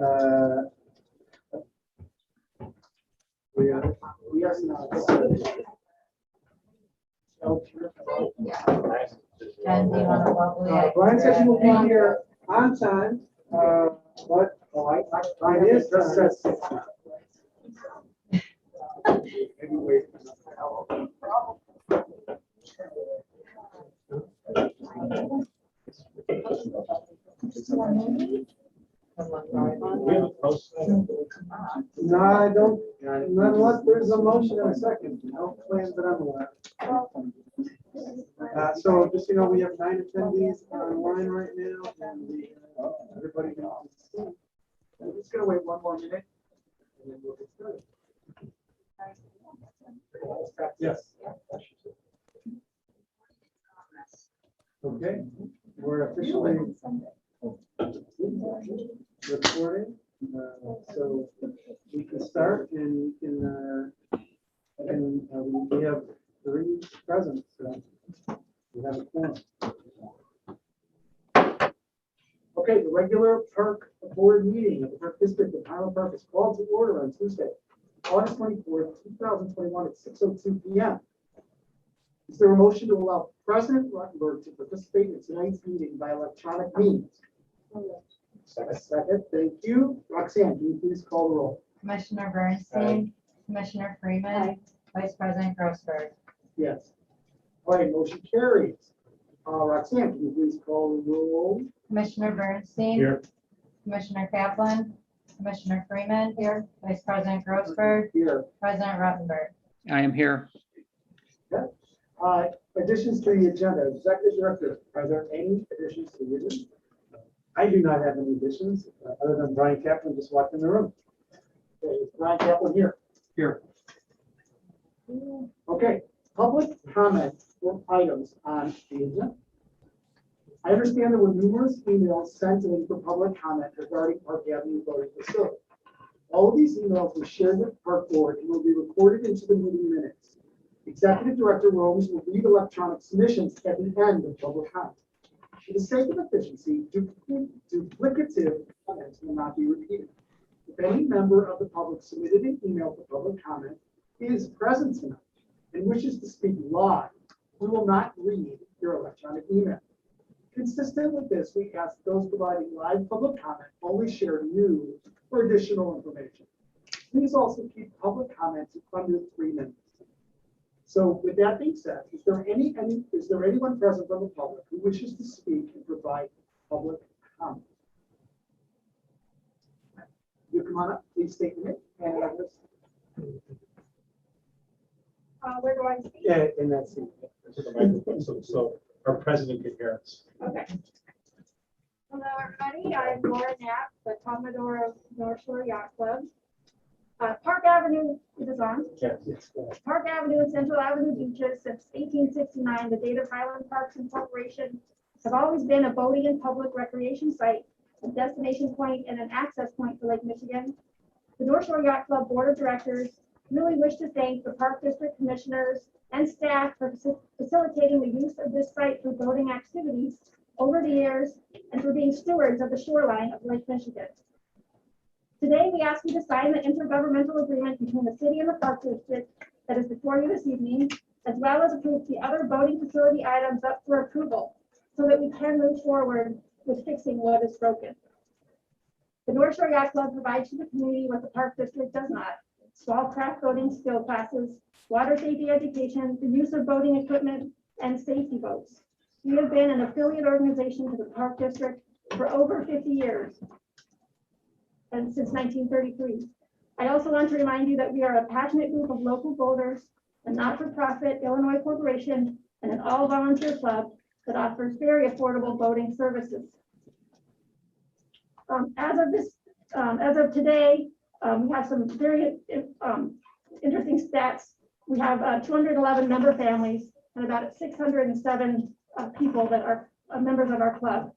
We are now. Brian says he will be here on time, but it is just says 6 now. No, I don't. Not unless there's a motion in a second. No plans that I'm aware of. So just so you know, we have 9 attendees online right now, and everybody can see. I'm just gonna wait 1 more minute, and then we'll get started. Yes. Okay, we're officially recording, so we can start, and we have 3 present, so we have a quorum. Okay, the regular park board meeting of the Park District of Highland Park is called to order on Tuesday, August 24th, 2021 at 6:02 p.m. Is there a motion to allow President Ruttenberg to participate in tonight's meeting by electronic means? Second, thank you. Roxanne, can you please call the roll? Commissioner Bernstein, Commissioner Freeman, Vice President Grossberg. Yes. All right, motion carries. Roxanne, can you please call the roll? Commissioner Bernstein. Here. Commissioner Kaplan, Commissioner Freeman. Here. Vice President Grossberg. Here. President Ruttenberg. I am here. Okay. Additions to the agenda. Executive Director, are there any additions to the agenda? I do not have any additions, other than Brian Kaplan just walked in the room. Okay, is Brian Kaplan here? Here. Okay, public comment for items on the agenda. I understand there were numerous emails sent in for public comment regarding Park Avenue voting facility. All of these emails were shared with the Park Board and will be recorded into the meeting minutes. Executive Director Rose will read electronic submissions at the end of public comment. For the sake of efficiency, duplicative comments will not be repeated. If any member of the public submitted an email for public comment is present tonight and wishes to speak live, we will not read your electronic email. Consistent with this, we ask those providing live public comment only share new or additional information. Please also keep public comments under 3 minutes. So with that being said, is there anyone present from the public who wishes to speak and provide public comment? You come on up, please state your name and address. Where do I speak? Yeah, in that seat. So our president can hear us. Okay. Hello, everybody. I'm Laura Knapp, the Commodore of North Shore Yacht Club. Park Avenue is on. Yes. Park Avenue and Central Avenue beaches since 1869, the date of Highland Parks Incorporation, have always been a boating and public recreation site, a destination point, and an access point for Lake Michigan. The North Shore Yacht Club Board of Directors really wish to thank the Park District Commissioners and staff for facilitating the use of this site for boating activities over the years and for being stewards of the shoreline of Lake Michigan. Today, we ask you to sign the intergovernmental agreement between the city and the Park District that is before you this evening, as well as approve the other boating facility items up for approval so that we can move forward with fixing what is broken. The North Shore Yacht Club provides to the community what the Park District does not: small craft boating skill classes, water safety education, the use of boating equipment, and safety boats. We have been an affiliate organization to the Park District for over 50 years. And since 1933. I also want to remind you that we are a passionate group of local boaters, a not-for-profit Illinois corporation, and an all-volunteer club that offers very affordable boating services. As of today, we have some very interesting stats. We have 211 member families and about 607 people that are members of our club.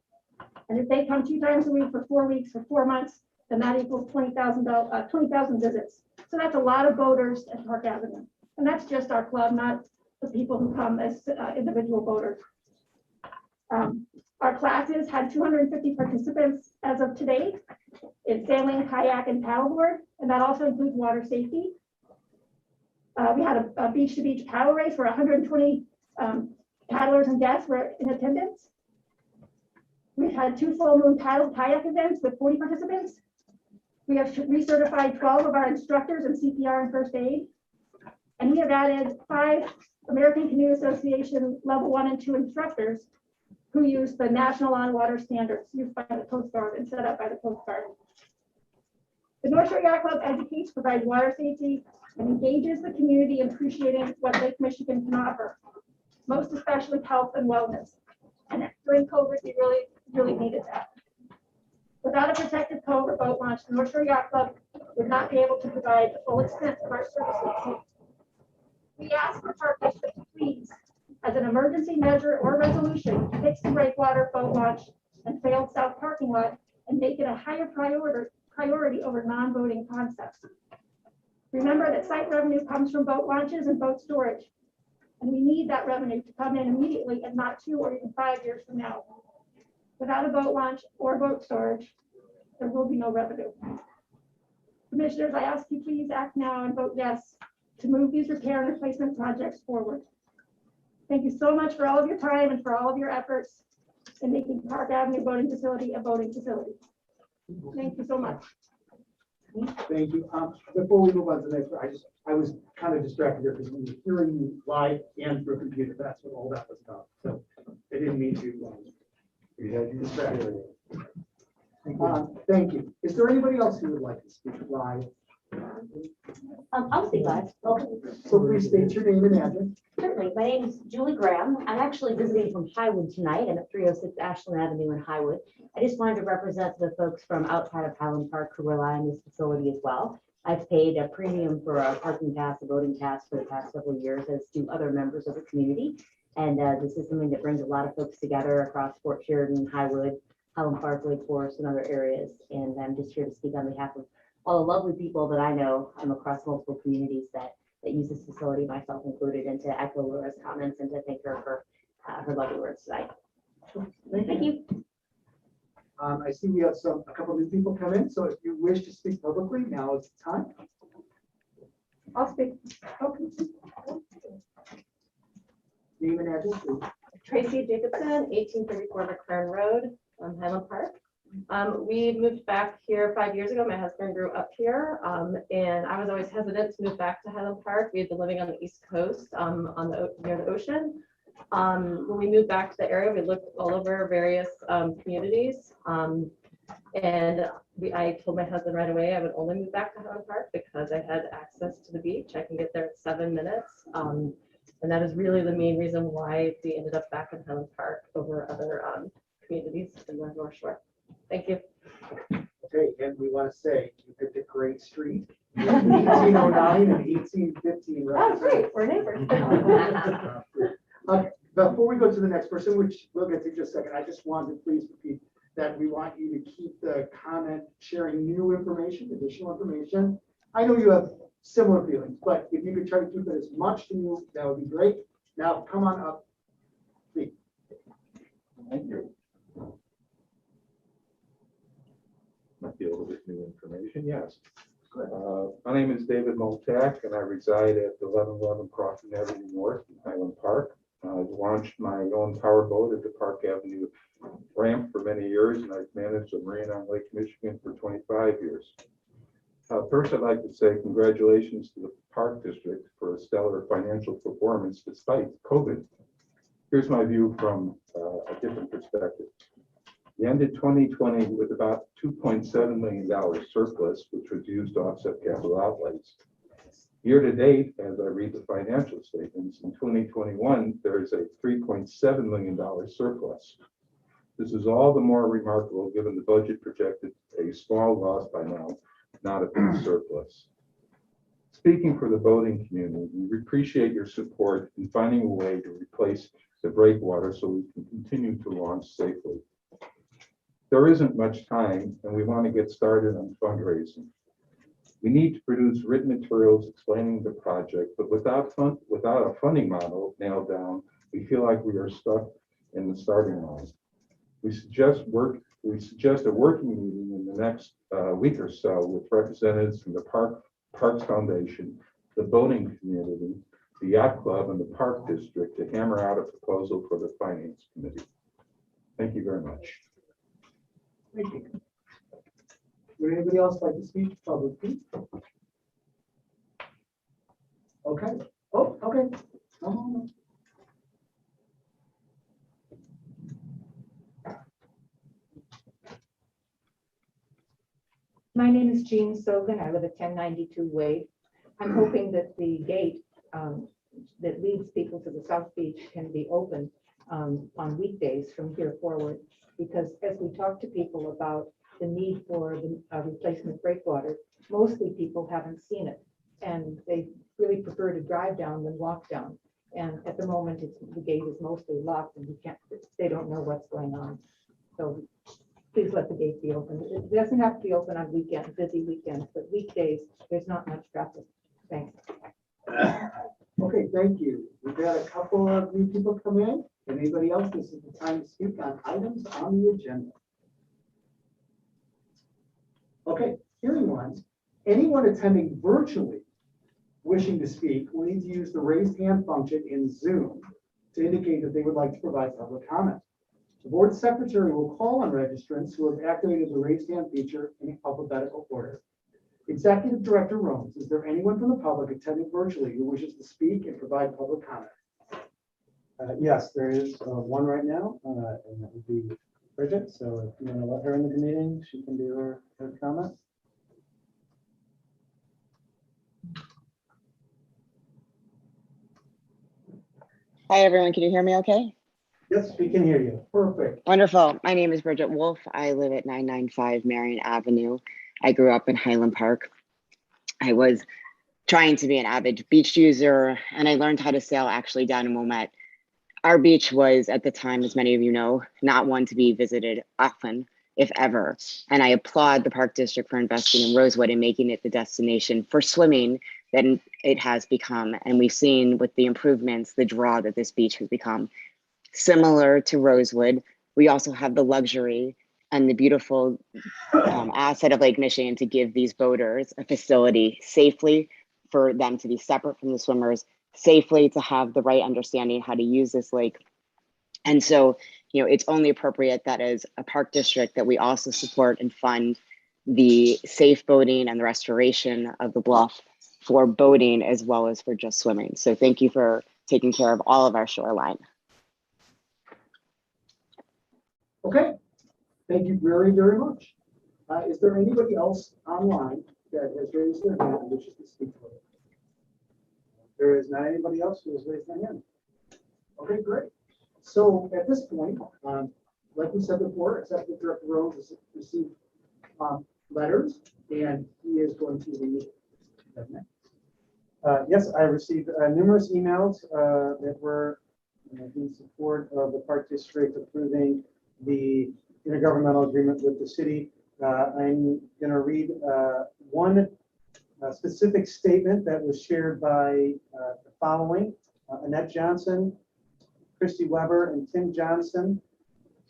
And if they come 2 times a week for 4 weeks for 4 months, then that equals 20,000 visits. So that's a lot of boaters at Park Avenue. And that's just our club, not the people who come as individual boaters. Our classes had 250 participants as of today in sailing, kayak, and paddleboard, and that also includes water safety. We had a beach-to-beach paddle race where 120 paddlers and guests were in attendance. We've had 2 full moon paddle kayak events with 40 participants. We have recertified 12 of our instructors in CPR and first aid. And we have added 5 American Canoe Association level 1 and 2 instructors who use the National On-Water Standards used by the Coast Guard and set up by the Coast Guard. The North Shore Yacht Club educates, provides water safety, and engages the community in appreciating what Lake Michigan can offer, most especially health and wellness. And during COVID, we really needed that. Without a protected cove or boat launch, the North Shore Yacht Club would not be able to provide the full extent of our services. We ask the Park District to please, as an emergency measure or resolution, fix the Breakwater boat launch and failed south parking lot and make it a higher priority over non-voting concepts. Remember that site revenue comes from boat launches and boat storage, and we need that revenue to come in immediately and not 2 or even 5 years from now. Without a boat launch or boat storage, there will be no revenue. Commissioners, I ask you please act now and vote yes to move these repair and replacement projects forward. Thank you so much for all of your time and for all of your efforts in making Park Avenue Boating Facility a voting facility. Thank you so much. Thank you. Before we move on to the next, I was kind of distracted here because we were hearing you live and through a computer. That's what all that was about. So I didn't mean to distract you. Thank you. Is there anybody else who would like to speak live? I'll speak live. So please state your name and address. Certainly. My name is Julie Graham. I'm actually visiting from Highwood tonight. I'm at 306 Ashland Avenue in Highwood. I just wanted to represent the folks from outside of Highland Park who rely on this facility as well. I've paid a premium for a parking pass, a voting pass for the past several years, as do other members of the community. And this is something that brings a lot of folks together across Fort Sheridan, Highwood, Highland Park, Lake Forest, and other areas. And I'm just here to speak on behalf of all the lovely people that I know. I'm across multiple communities that use this facility, myself included, and to echo Laura's comments and to thank her for her lovely words tonight. Thank you. I see we have a couple new people come in. So if you wish to speak publicly, now is the time. I'll speak. Okay. Name and address, please. Tracy Jacobson, 1834 McLaren Road, Highland Park. We moved back here 5 years ago. My husband grew up here, and I was always hesitant to move back to Highland Park. We had been living on the East Coast, near the ocean. When we moved back to the area, we looked all over various communities, and I told my husband right away I would only move back to Highland Park because I had access to the beach. I can get there in 7 minutes. And that is really the main reason why we ended up back in Highland Park over other communities in the North Shore. Thank you. Okay, and we want to say you picked a great street. 1809 and 1815. Right? Oh, great. We're neighbors. Okay, before we go to the next person, which we'll get to in just a second, I just wanted to please repeat that we want you to keep the comment sharing new information, additional information. I know you have similar feelings, but if you could try to keep it as much to you, that would be great. Now, come on up, please. Thank you. Might be a little bit new information, yes. My name is David Moltak, and I reside at 1111 Crofton Avenue North in Highland Park. I've launched my own powerboat at the Park Avenue ramp for many years, and I've managed a marina on Lake Michigan for 25 years. First, I'd like to say congratulations to the Park District for a stellar financial performance despite COVID. Here's my view from a different perspective. We ended 2020 with about $2.7 million surplus, which was used to offset capital outlays. Year to date, as I read the financial statements, in 2021, there is a $3.7 million surplus. This is all the more remarkable given the budget projected a small loss by now, not a big surplus. Speaking for the boating community, we appreciate your support in finding a way to replace the breakwater so we can continue to launch safely. There isn't much time, and we want to get started on fundraising. We need to produce written materials explaining the project, but without a funding model nailed down, we feel like we are stuck in the starting line. We suggest a working meeting in the next week or so with representatives from the Parks Foundation, the boating community, the yacht club, and the park district to hammer out a proposal for the finance committee. Thank you very much. Thank you. Would anybody else like to speak publicly? Okay. Oh, okay. No. My name is Jean Sogan. I live at 1092 Wade. I'm hoping that the gate that leads people to the South Beach can be open on weekdays from here forward. Because as we talk to people about the need for the replacement breakwater, mostly people haven't seen it. And they really prefer to drive down than walk down. And at the moment, the gate is mostly locked and they don't know what's going on. So please let the gate be open. It doesn't have to be open on weekends, busy weekends, but weekdays, there's not much traffic. Thanks. Okay, thank you. We've got a couple of new people come in. Anybody else? This is the time to speak on items on the agenda. Okay, hearing ones. Anyone attending virtually wishing to speak will need to use the raised hand function in Zoom to indicate that they would like to provide public comment. The board secretary will call on registrants who have activated the raised hand feature in alphabetical order. Executive Director Rones, is there anyone from the public attending virtually who wishes to speak and provide public comment? Yes, there is one right now, and that would be Bridget. So if you want to let her into the meeting, she can do her comment. Hi, everyone. Can you hear me okay? Yes, we can hear you. Perfect. Wonderful. My name is Bridget Wolf. I live at 995 Marion Avenue. I grew up in Highland Park. I was trying to be an avid beach user, and I learned how to sail actually down in Wilmette. Our beach was, at the time, as many of you know, not one to be visited often, if ever. And I applaud the Park District for investing in Rosewood and making it the destination for swimming that it has become. And we've seen with the improvements, the draw that this beach has become. Similar to Rosewood, we also have the luxury and the beautiful asset of Lake Michigan to give these boaters a facility safely for them to be separate from the swimmers, safely to have the right understanding how to use this lake. And so, it's only appropriate that as a park district that we also support and fund the safe boating and the restoration of the bluff for boating as well as for just swimming. So thank you for taking care of all of our shoreline. Okay, thank you very, very much. Is there anybody else online that has raised their hand and wishes to speak for it? There is not anybody else who has raised their hand. Okay, great. So at this point, like we said before, Executive Director Rose has received letters, and he is going to read it. Yes, I received numerous emails that were in support of the Park District approving the intergovernmental agreement with the city. I'm going to read one specific statement that was shared by the following: Annette Johnson, Christy Weber, and Tim Johnson,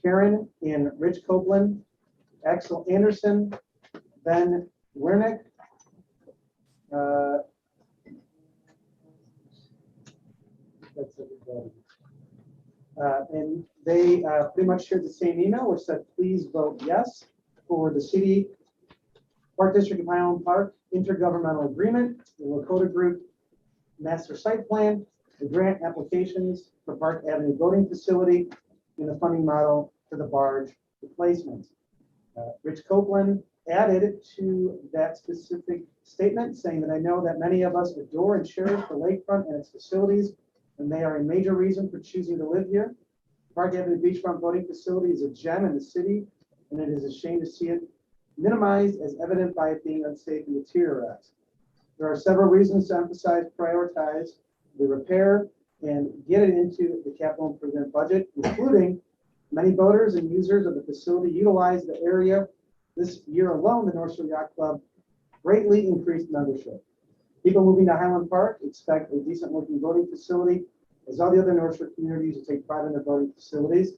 Karen and Rich Copeland, Axel Anderson, Ben Wernick, that's everybody. And they pretty much shared the same email, which said, please vote yes for the city Park District of Highland Park intergovernmental agreement, the Lakota Group master site plan, the grant applications for Park Avenue voting facility, and the funding model for the barge replacement. Rich Copeland added to that specific statement saying that I know that many of us adore and cherish the lakefront and its facilities, and they are a major reason for choosing to live here. Park Avenue Beachfront Boating Facility is a gem in the city, and it is a shame to see it minimized as evident by it being unsafe and deteriorated. There are several reasons to emphasize, prioritize the repair and get it into the capital improvement budget, including many boaters and users of the facility utilize the area. This year alone, the North Shore Yacht Club greatly increased membership. People moving to Highland Park expect a decent looking boating facility, as all the other North Shore communities who take pride in their boating facilities.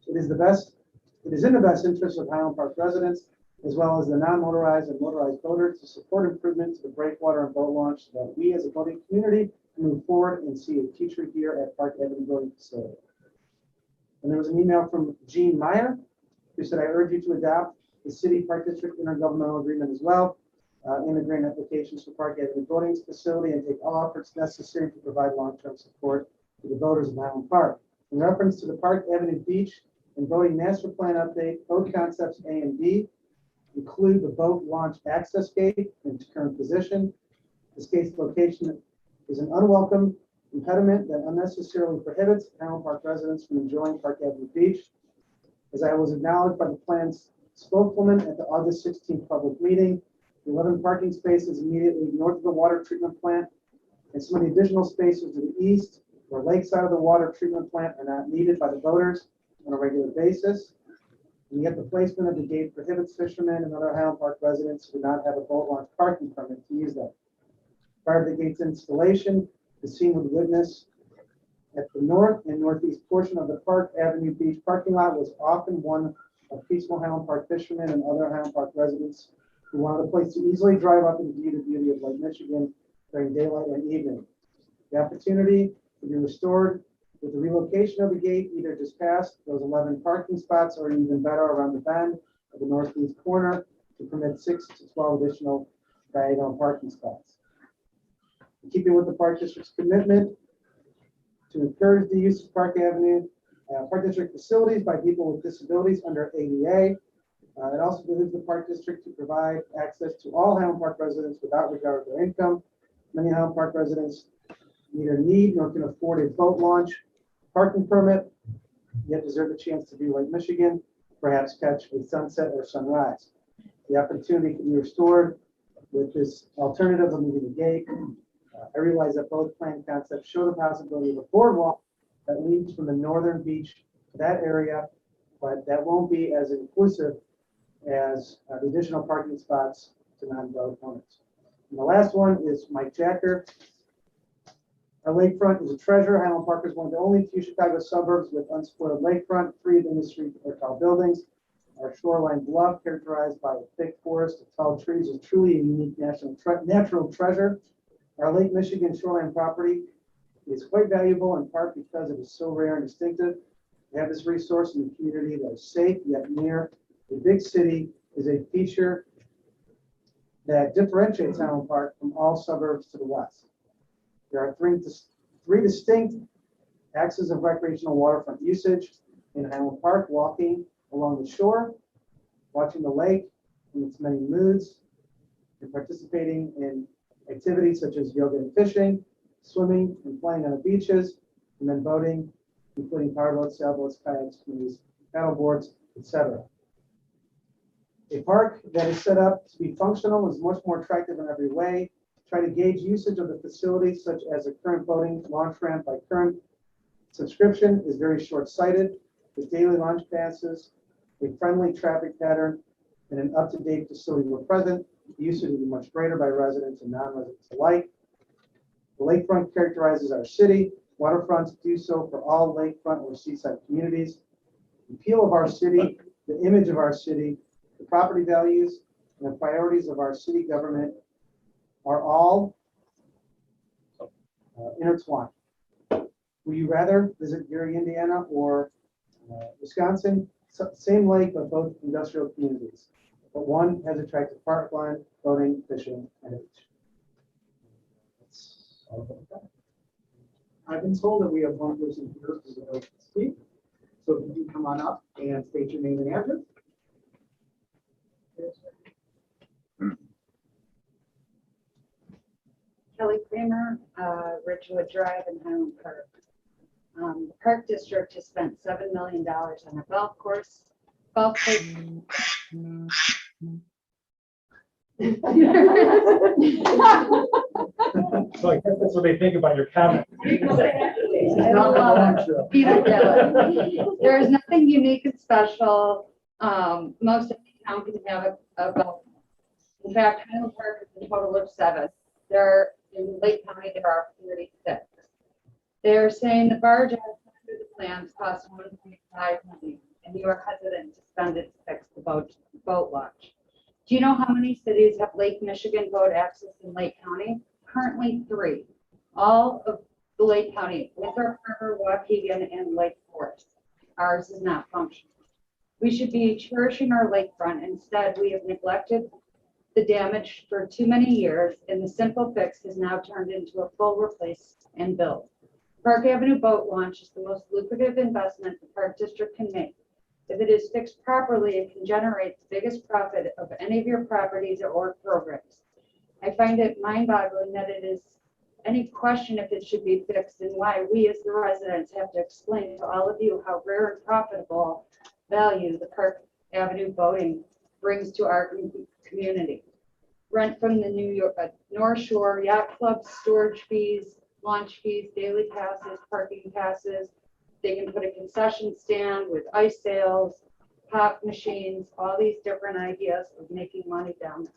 It is the best It is in the best interest of Highland Park residents, as well as the non-motorized and motorized boaters, to support improvement to the Breakwater and boat launch so that we as a boating community can move forward and see a future here at Park Avenue Boating Facility. And there was an email from Jean Meyer, who said, I urge you to adopt the City Park District intergovernmental agreement as well, in the grant applications for Park Avenue Boating Facility, and take all efforts necessary to provide long-term support to the boaters of Highland Park. In reference to the Park Avenue Beach and Boating Master Plan update, boat concepts A and B include the boat launch access gate in its current position. This gate's location is an unwelcome impediment that unnecessarily prohibits Highland Park residents from enjoying Park Avenue Beach. As I was acknowledged by the plan's spokeswoman at the August 16th public meeting, the 11 parking spaces immediately north of the water treatment plant and some of the additional spaces to the east or lakeside of the water treatment plant are not needed by the boaters on a regular basis. And yet the placement of the gate prohibits fishermen and other Highland Park residents who do not have a boat launch parking permit to use them. Prior to the gate's installation, the scene would witness at the north and northeast portion of the Park Avenue Beach parking lot was often one of peaceful Highland Park fishermen and other Highland Park residents who wanted a place to easily drive up and view the beauty of Lake Michigan during daylight and evening. The opportunity to be restored with the relocation of the gate, either just past those 11 parking spots or even better around the bend of the northeast corner to permit 6 to 12 additional diagonal parking spots. In keeping with the Park District's commitment to encourage the use of Park Avenue, Park District facilities by people with disabilities under ADA. It also behooves the Park District to provide access to all Highland Park residents without regard to their income. Many Highland Park residents neither need nor can afford a boat launch parking permit, yet deserve the chance to view Lake Michigan, perhaps catch a sunset or sunrise. The opportunity can be restored with this alternative of moving the gate. I realize that both plan concepts show the possibility of a boardwalk that leads from the northern beach to that area, but that won't be as inclusive as the additional parking spots to non-boat owners. And the last one is Mike Jacker. Our lakefront is a treasure. Highland Park is one of the only few Chicago suburbs with unspoiled lakefront, free of industry or tall buildings. Our shoreline bluff, characterized by a thick forest of tall trees, is truly a unique natural treasure. Our Lake Michigan shoreline property is quite valuable in part because it is so rare and distinctive. To have this resource in a community that is safe yet near a big city is a feature that differentiates Highland Park from all suburbs to the west. There are three distinct axes of recreational waterfront usage in Highland Park: walking along the shore, watching the lake in its many moods, and participating in activities such as yoga and fishing, swimming and playing on the beaches, and then boating, including powerboats, sailboats, kayaks, canoes, paddleboards, etc. A park that is set up to be functional is much more attractive in every way. Try to gauge usage of the facilities, such as a current boating launch ramp by current subscription, is very short-sighted. With daily launch passes, a friendly traffic pattern, and an up-to-date facility were present, the usage will be much greater by residents and non-residents alike. The lakefront characterizes our city. Waterfronts do so for all lakefront or seaside communities. The appeal of our city, the image of our city, the property values, and the priorities of our city government are all intertwined. Would you rather visit Gary, Indiana, or Wisconsin? Same lake, but both industrial communities. But one has attractive parkland, boating, fishing, and a beach. That's all about that. I've been told that we have one person here who's about to speak. So if you can come on up and state your name and address. Kelly Kramer, Ridgewood Drive in Highland Park. The Park District has spent $7 million on a golf course. So I guess that's what they think about your comment. There is nothing unique and special. Most of the town can have a golf. In fact, Highland Park is a total of 7. In Lake County, there are 36. They're saying the barge under the plans cost $1.5 million. and you are hesitant to spend it to fix the boat launch. Do you know how many cities have Lake Michigan boat access in Lake County? Currently 3. All of the Lake County, Winthrop River, Waukegan, and Lake Forest. Ours is not functioning. We should be cherishing our lakefront. Instead, we have neglected the damage for too many years, and the simple fix has now turned into a full replace and build. Park Avenue boat launch is the most lucrative investment the Park District can make. If it is fixed properly, it can generate the biggest profit of any of your properties or programs. I find it mind-boggling that it is any question if it should be fixed and why we as the residents have to explain to all of you how rare and profitable value the Park Avenue boating brings to our community. Rent from the North Shore Yacht Club, storage fees, launch fees, daily passes, parking passes. They can put a concession stand with ice sails, pop machines, all these different ideas of making money down there.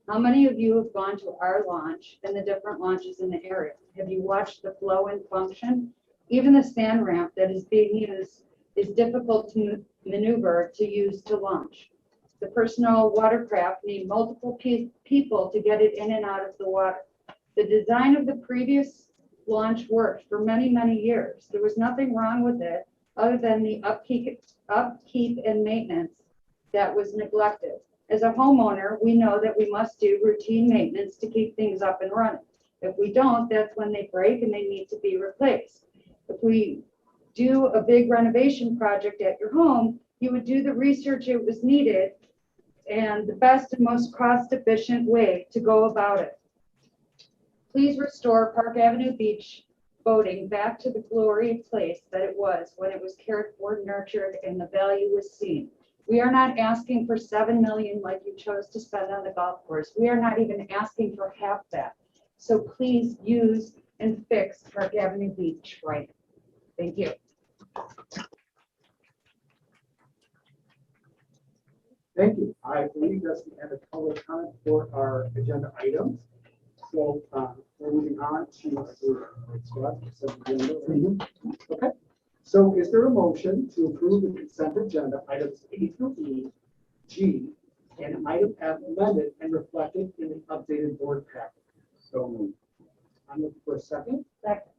How many of you have gone to our launch and the different launches in the area? Have you watched the flow and function? Even the stand ramp that is being used is difficult to maneuver to use to launch. The personal watercraft need multiple people to get it in and out of the water. The design of the previous launch worked for many, many years. There was nothing wrong with it other than the upkeep and maintenance that was neglected. As a homeowner, we know that we must do routine maintenance to keep things up and running. If we don't, that's when they break and they need to be replaced. If we do a big renovation project at your home, you would do the research it was needed and the best and most cost-efficient way to go about it. Please restore Park Avenue Beach boating back to the glory place that it was when it was cared for, nurtured, and the value was seen. We are not asking for $7 million like you chose to spend on the golf course. We are not even asking for half that. So please use and fix Park Avenue Beach right. Thank you. Thank you. I believe that's the end of public comment for our agenda items. So we're moving on to okay. So is there a motion to approve the consent agenda items A through E, G, and item F amended and reflected in the updated board packet? So moved. I'm looking for a second. Second.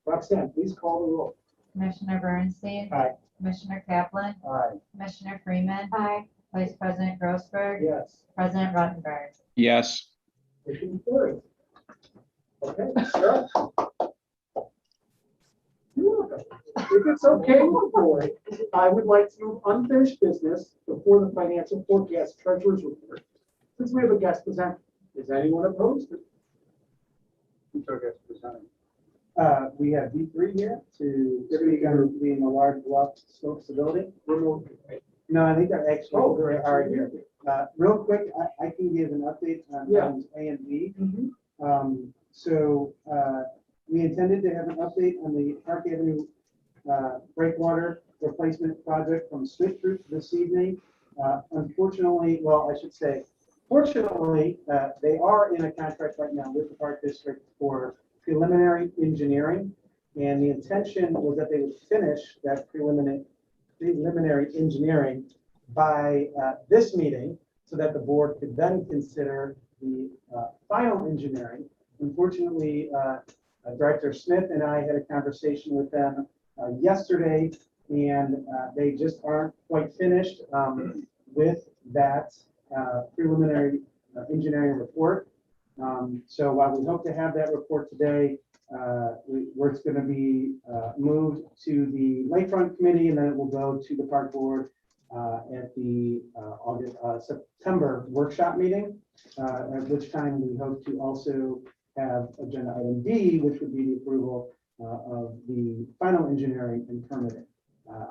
Roxanne, please call the roll. Commissioner Bernstein. Aye. Commissioner Kaplan. Aye. Commissioner Freeman. Aye. Vice President Grossberg. Yes. President Ruttenberg. Yes. Motion carries. Okay, sure. You're welcome. If it's okay with the board, I would like to move unfinished business before the financial forecast treasurer's report. Since we have a guest presenter, is anyone opposed? Who's our guest presenter? We have V3 here to speak on being a large bluff slope stability. Remote, right? No, I think they're actually, Oh, they are here. Real quick, I can give an update on Yeah. items A and B. Mhm. So we intended to have an update on the Park Avenue breakwater replacement project from Smith Group this evening. Unfortunately, well, I should say, fortunately, they are in a contract right now with the Park District for preliminary engineering. And the intention was that they would finish that preliminary engineering by this meeting so that the board could then consider the final engineering. Unfortunately, Director Smith and I had a conversation with them yesterday, and they just aren't quite finished with that preliminary engineering report. So while we hope to have that report today, it's going to be moved to the Lakefront Committee, and then it will go to the Park Board at the September workshop meeting, at which time we hope to also have agenda item D, which would be the approval of the final engineering and permitting.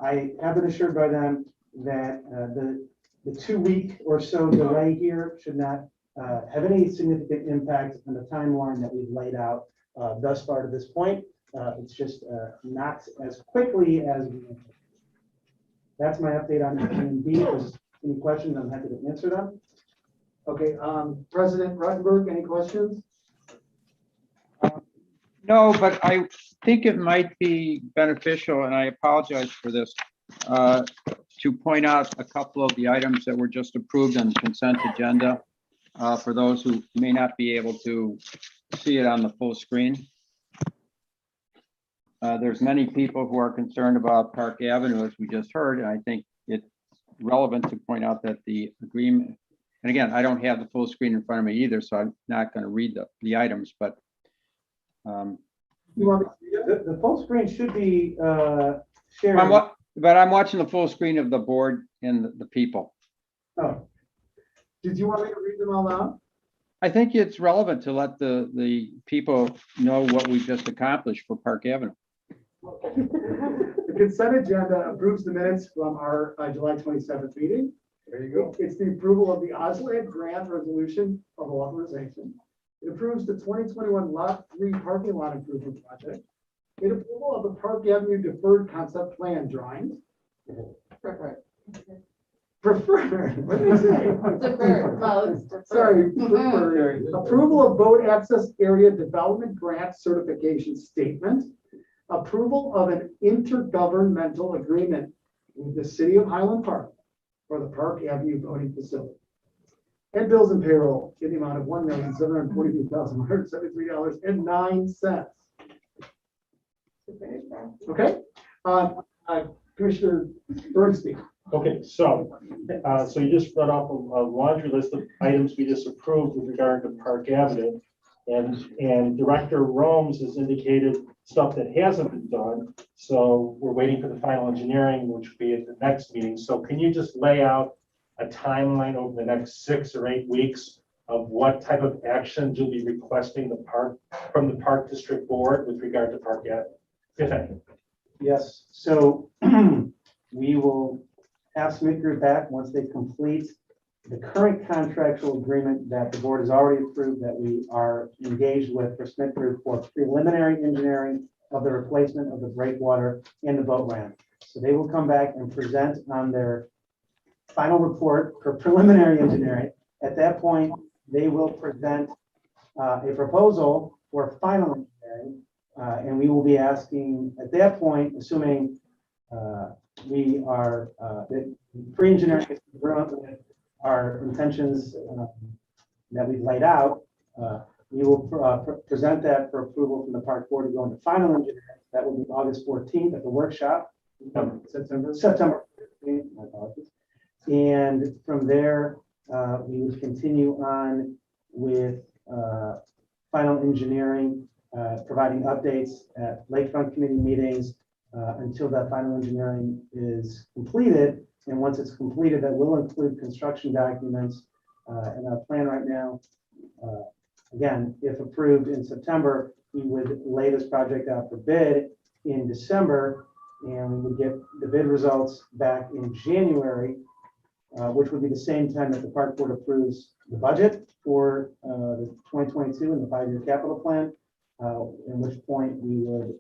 I have been assured by them that the 2-week or so delay here should not have any significant impact on the timeline that we've laid out thus far to this point. It's just not as quickly as we anticipated. That's my update on item B. If there's any questions, I'm happy to answer them. Okay, President Ruttenberg, any questions? No, but I think it might be beneficial, and I apologize for this. to point out a couple of the items that were just approved on the consent agenda. For those who may not be able to see it on the full screen. There's many people who are concerned about Park Avenue, as we just heard, and I think it's relevant to point out that the agreement, and again, I don't have the full screen in front of me either, so I'm not going to read the items, but You want me to- The full screen should be shared. but I'm watching the full screen of the board and the people. Oh. Did you want me to read them all out? I think it's relevant to let the people know what we've just accomplished for Park Avenue. The consent agenda approves the minutes from our July 27th meeting. There you go. It's the approval of the Osland grant resolution of authorization. It approves the 2021 Lot 3 parking lot improvement project. It approval of the Park Avenue deferred concept plan drawings. Preferred. What did I say? Deferred, well, it's deferred. Sorry. Preferred. Approval of boat access area development grant certification statement. Approval of an intergovernmental agreement with the city of Highland Park for the Park Avenue voting facility. And bills and payroll in the amount of $1,742,173.09. Okay, Commissioner Bernstein. Okay, so you just brought up a laundry list of items we just approved with regard to Park Avenue. And Director Romes has indicated stuff that hasn't been done. So we're waiting for the final engineering, which will be at the next meeting. So can you just lay out a timeline over the next 6 or 8 weeks of what type of actions you'll be requesting from the Park District Board with regard to Park Avenue, if any? Yes, so we will have Smith Group back once they complete the current contractual agreement that the board has already approved that we are engaged with for Smith Group for preliminary engineering of the replacement of the breakwater and the boat ramp. So they will come back and present on their final report for preliminary engineering. At that point, they will present a proposal for final engineering. And we will be asking at that point, assuming we are that pre-engineering is congruent with our intentions that we've laid out, we will present that for approval from the park board to go into final engineering. That will be August 14th at the workshop. September 15th, my apologies. And from there, we would continue on with final engineering, providing updates at lakefront committee meetings until that final engineering is completed. And once it's completed, that will include construction documents. And our plan right now, again, if approved in September, we would lay this project out for bid in December, and we would get the bid results back in January, which would be the same time that the park board approves the budget for the 2022 and the 5-year capital plan, at which point we would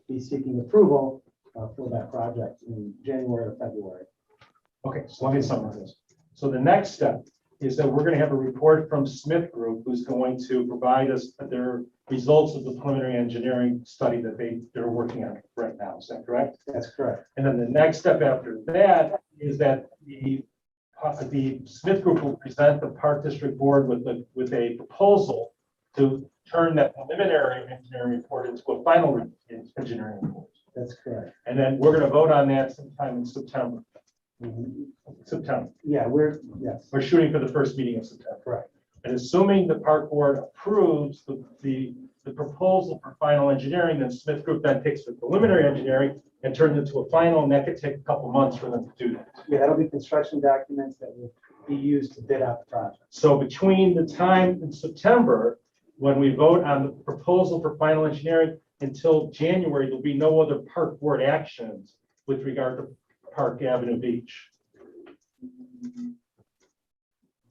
be seeking approval for that project in January or February. Okay, so let me summarize this. So the next step is that we're going to have a report from Smith Group, who's going to provide us their results of the preliminary engineering study that they're working on right now. Is that correct? That's correct. And then the next step after that is that the Smith Group will present the Park District Board with a proposal to turn that preliminary engineering report into a final engineering report. That's correct. And then we're going to vote on that sometime in September. September. Yeah, We're shooting for the first meeting of September. Right. And assuming the park board approves the proposal for final engineering, then Smith Group then takes the preliminary engineering and turns it to a final, and that could take a couple months for them to do that. Yeah, that'll be construction documents that will be used to bid out the project. So between the time in September, when we vote on the proposal for final engineering, until January, there'll be no other park board actions with regard to Park Avenue Beach.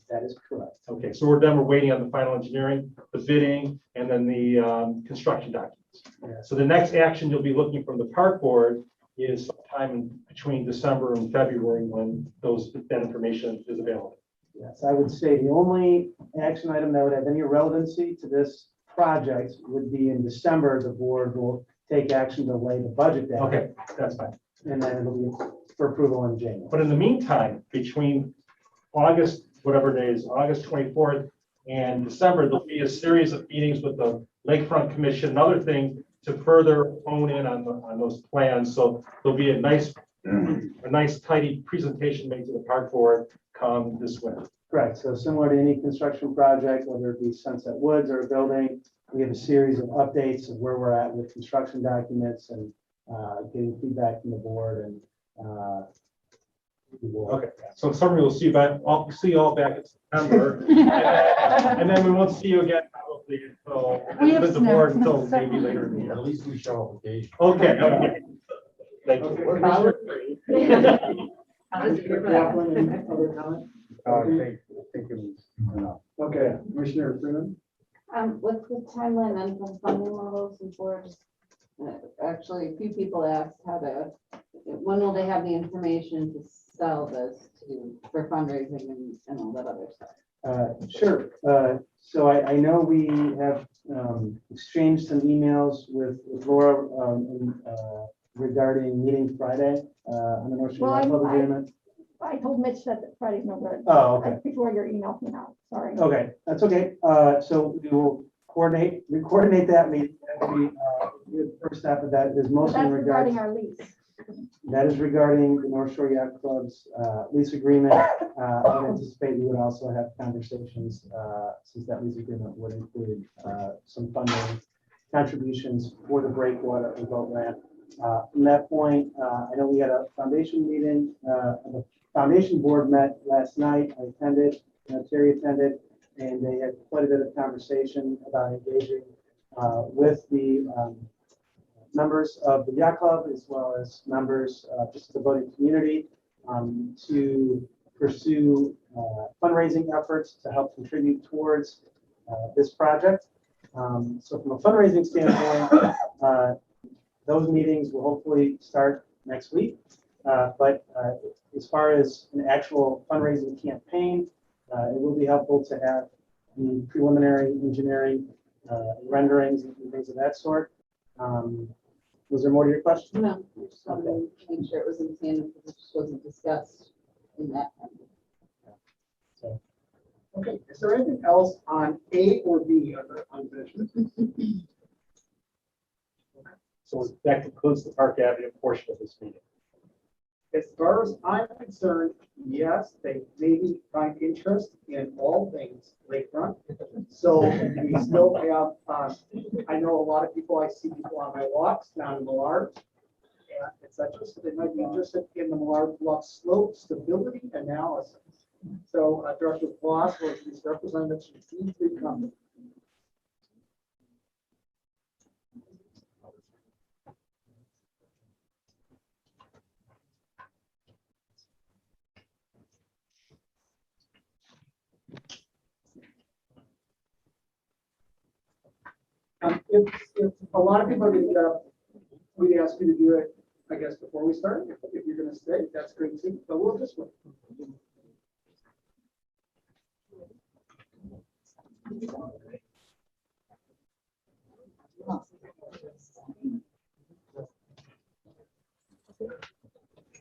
That is correct. Okay, so we're waiting on the final engineering, the bidding, and then the construction documents. Yes. So the next action you'll be looking from the park board is sometime between December and February when that information is available. Yes, I would say the only action item that would have any relevancy to this project would be in December. The board will take action to lay the budget down. Okay, that's fine. And then it'll be for approval in January. But in the meantime, between August, whatever day is, August 24th and December, there'll be a series of meetings with the Lakefront Commission and other things to further hone in on those plans. So there'll be a nice tidy presentation made to the park board come this winter. Correct. So similar to any construction project, whether it be Sunset Woods or a building, we have a series of updates of where we're at with construction documents and getting feedback from the board and we will- Okay, so in summary, we'll see you all back in September. And then we won't see you again probably until, We have with the board snacks. until maybe later in the year. At least we show up occasionally. Okay. Thank you. Probably. I was here for that. Kaplan, any other comment? I think it was enough. Okay, Commissioner Freeman? What's the timeline on some funding levels and boards? Actually, a few people asked when will they have the information to sell this for fundraising and all that other stuff? Sure. So I know we have exchanged some emails with Laura regarding meeting Friday on the North Shore Well, Club agreement. I told Mitch that Friday's no good. Oh, okay. Before your email came out, sorry. Okay, that's okay. So we will coordinate that meeting. The first step of that is But mostly in that's regards. regarding our lease. That is regarding the North Shore Yacht Club's lease agreement. I would anticipate we would also have conversations, since that lease agreement would include some funding contributions for the Breakwater and boat ramp. From that point, I know we had a foundation meeting. The foundation board met last night. I attended, Terry attended, and they had quite a bit of conversation about engaging with the members of the yacht club as well as members just of the boating community to pursue fundraising efforts to help contribute towards this project. So from a fundraising standpoint, those meetings will hopefully start next week. But as far as an actual fundraising campaign, it will be helpful to have the preliminary engineering renderings and things of that sort. Was there more to your question? No, I just wanted to make sure it was in tandem because it just wasn't discussed in that. So, Okay, is there anything else on A or B under unfinished business? So that concludes the Park Avenue portion of this meeting. As far as I'm concerned, yes, they maybe find interest in all things lakefront. So we still have, I know a lot of people, I see people on my walks down in Millard. And it's interested, they might be interested in the Millard Bluff slope stability analysis. So Director Bloss was his representative from D3 company. If a lot of people are going to get up, we'd ask you to do it, I guess, before we start. If you're going to stay, that's great too, but we'll just wait.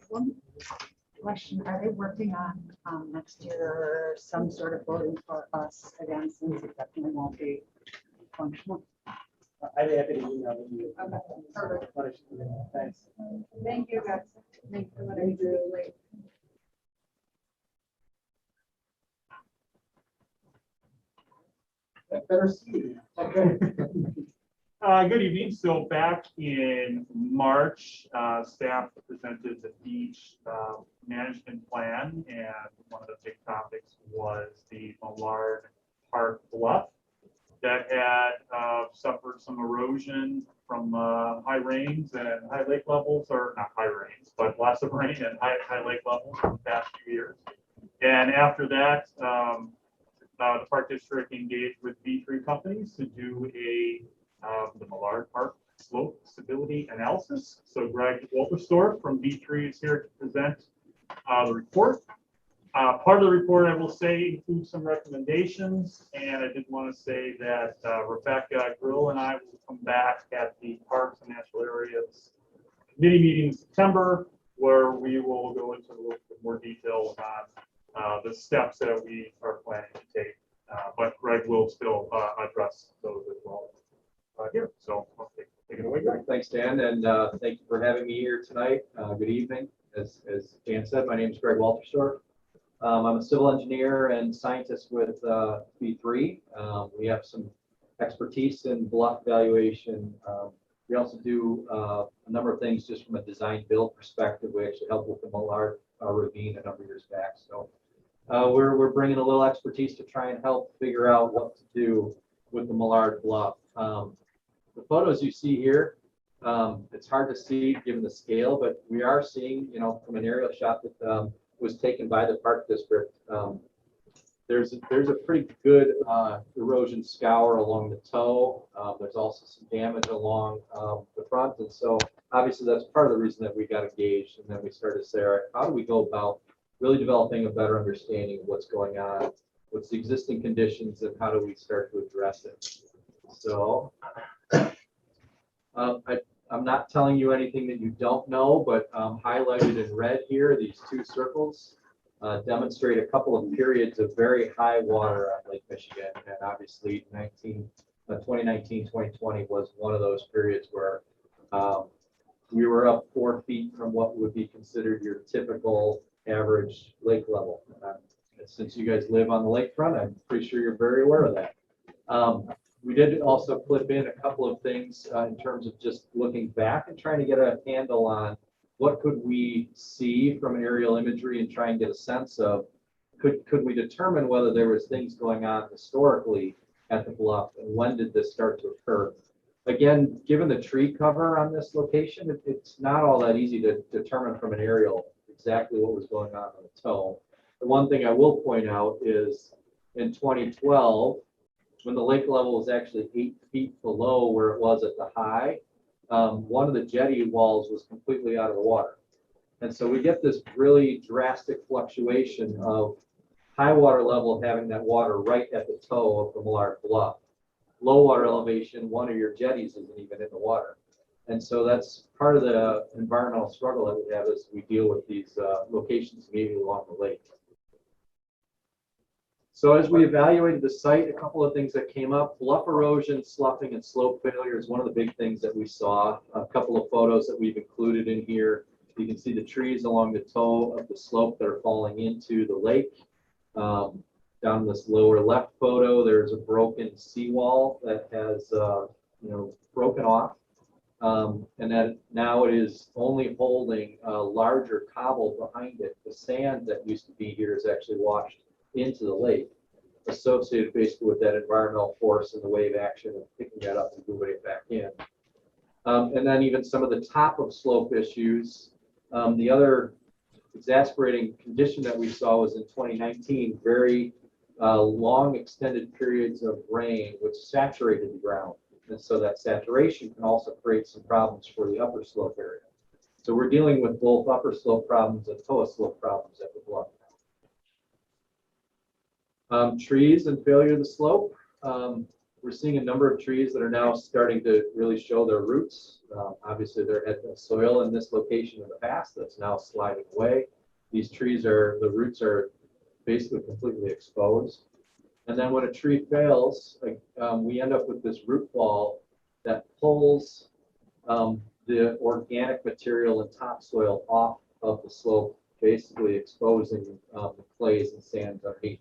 One question, are they working on next year some sort of voting for us again, since it definitely won't be functional? I'd be happy to email you. Okay, perfect. Thanks. Thank you, guys. Thank you for letting me do it late. Better see. Okay. Good evening. So back in March, staff presented the beach management plan, and one of the big topics was the Millard Park bluff that had suffered some erosion from high rains and high lake levels, or not high rains, but lots of rain and high lake levels in the past few years. And after that, the Park District engaged with B3 companies to do the Millard Park slope stability analysis. So Greg Wolterstorff from B3 is here to present the report. Part of the report, I will say, includes some recommendations, and I did want to say that Rebecca Grill and I will come back at the Parks and Natural Areas Committee meeting in September where we will go into a little bit more detail on the steps that we are planning to take. But Greg will still address those as well here. So I'll take it away, Greg. Thanks, Dan, and thank you for having me here tonight. Good evening. As Dan said, my name is Greg Walterstorff. I'm a civil engineer and scientist with B3. We have some expertise in bluff valuation. We also do a number of things just from a design build perspective. We actually helped with the Millard ravine a number of years back. So we're bringing a little expertise to try and help figure out what to do with the Millard bluff. The photos you see here, it's hard to see given the scale, but we are seeing, from an aerial shot that was taken by the park district, there's a pretty good erosion scour along the toe. There's also some damage along the front, and so obviously that's part of the reason that we got engaged, and then we started to say, all right, how do we go about really developing a better understanding of what's going on, what's the existing conditions, and how do we start to address it? So I'm not telling you anything that you don't know, but highlighted in red here, these two circles demonstrate a couple of periods of very high water on Lake Michigan. And obviously 2019, 2020 was one of those periods where we were up 4 feet from what would be considered your typical average lake level. Since you guys live on the lakefront, I'm pretty sure you're very aware of that. We did also clip in a couple of things in terms of just looking back and trying to get a handle on what could we see from aerial imagery and try and get a sense of could we determine whether there was things going on historically at the bluff and when did this start to occur. Again, given the tree cover on this location, it's not all that easy to determine from an aerial exactly what was going on the toe. The one thing I will point out is in 2012, when the lake level was actually 8 feet below where it was at the high, one of the jetty walls was completely out of the water. And so we get this really drastic fluctuation of high water level having that water right at the toe of the Millard Bluff. Low water elevation, one of your jetties isn't even in the water. And so that's part of the environmental struggle that we have as we deal with these locations immediately along the lake. So as we evaluated the site, a couple of things that came up: bluff erosion, sloughing, and slope failure is one of the big things that we saw. A couple of photos that we've included in here. You can see the trees along the toe of the slope that are falling into the lake. Down this lower left photo, there's a broken seawall that has broken off. And that now it is only holding a larger cobble behind it. The sand that used to be here is actually washed into the lake, associated basically with that environmental force and the wave action of picking that up and moving it back in. And then even some of the top of slope issues. The other exasperating condition that we saw was in 2019, very long extended periods of rain which saturated the ground. And so that saturation can also create some problems for the upper slope area. So we're dealing with both upper slope problems and toe slope problems at the bluff. Trees and failure of the slope. We're seeing a number of trees that are now starting to really show their roots. Obviously, there had been soil in this location in the past that's now sliding away. These trees the roots are basically completely exposed. And then when a tree fails, we end up with this root ball that pulls the organic material and topsoil off of the slope, basically exposing the clays and sands underneath.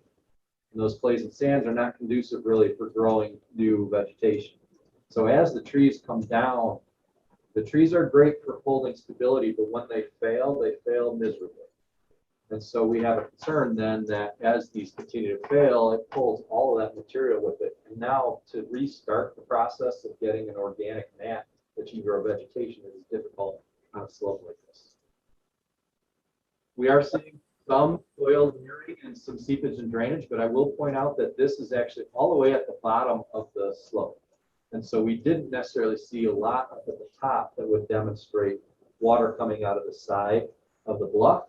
And those clays and sands are not conducive really for growing new vegetation. So as the trees come down, the trees are great for holding stability, but when they fail miserably. And so we have a concern then that as these continue to fail, it pulls all of that material with it. And now to restart the process of getting an organic mat that you grow vegetation is difficult on a slope like this. We are seeing some soil wearing and some seepage and drainage, but I will point out that this is actually all the way at the bottom of the slope. And so we didn't necessarily see a lot up at the top that would demonstrate water coming out of the side of the bluff.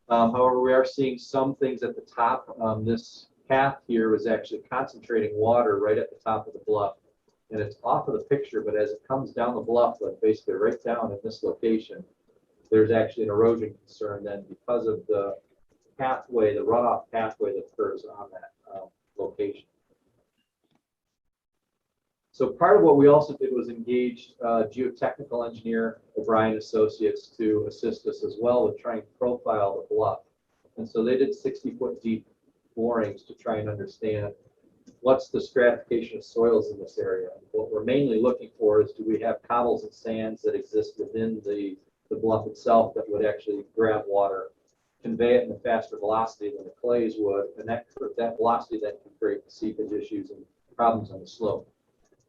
However, we are seeing some things at the top. This path here was actually concentrating water right at the top of the bluff. And it's off of the picture, but as it comes down the bluff, like basically right down in this location, there's actually an erosion concern then because of the pathway, the runoff pathway that occurs on that location. So part of what we also did was engage geotechnical engineer O'Brien Associates to assist us as well with trying to profile the bluff. And so they did 60-foot deep borings to try and understand what's the stratification of soils in this area. What we're mainly looking for is, do we have cobbles and sands that exist within the bluff itself that would actually grab water, convey it in a faster velocity than the clays would, and that velocity then can create seepage issues and problems on the slope.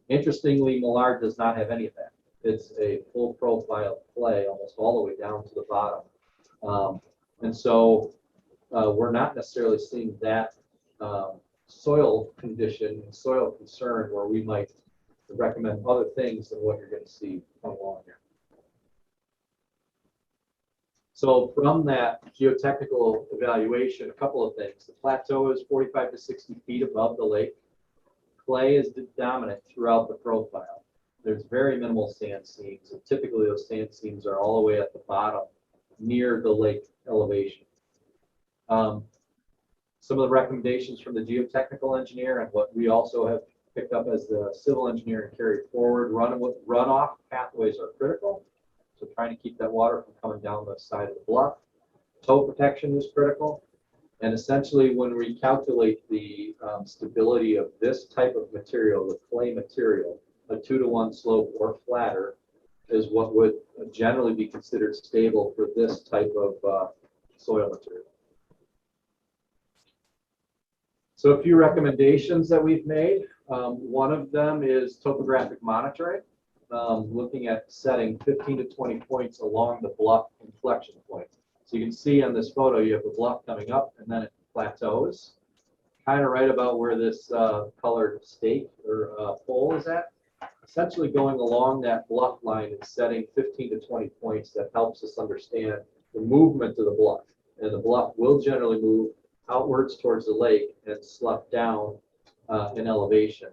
Interestingly, Millard does not have any of that. It's a full profile clay almost all the way down to the bottom. And so we're not necessarily seeing that soil condition and soil concern where we might recommend other things than what you're going to see come along here. So from that geotechnical evaluation, a couple of things. The plateau is 45 to 60 feet above the lake. Clay is dominant throughout the profile. There's very minimal sand seams, and typically those sand seams are all the way at the bottom near the lake elevation. Some of the recommendations from the geotechnical engineer and what we also have picked up as the civil engineer and carried forward, runoff pathways are critical. So trying to keep that water from coming down the side of the bluff. Toe protection is critical. And essentially when we calculate the stability of this type of material, the clay material, a 2-to-1 slope or flatter is what would generally be considered stable for this type of soil material. So a few recommendations that we've made. One of them is topographic monitoring, looking at setting 15 to 20 points along the bluff inflection point. So you can see on this photo, you have the bluff coming up and then it plateaus, kind of right about where this colored stake or pole is at. Essentially going along that bluff line and setting 15 to 20 points that helps us understand the movement of the bluff. And the bluff will generally move outwards towards the lake and slough down in elevation.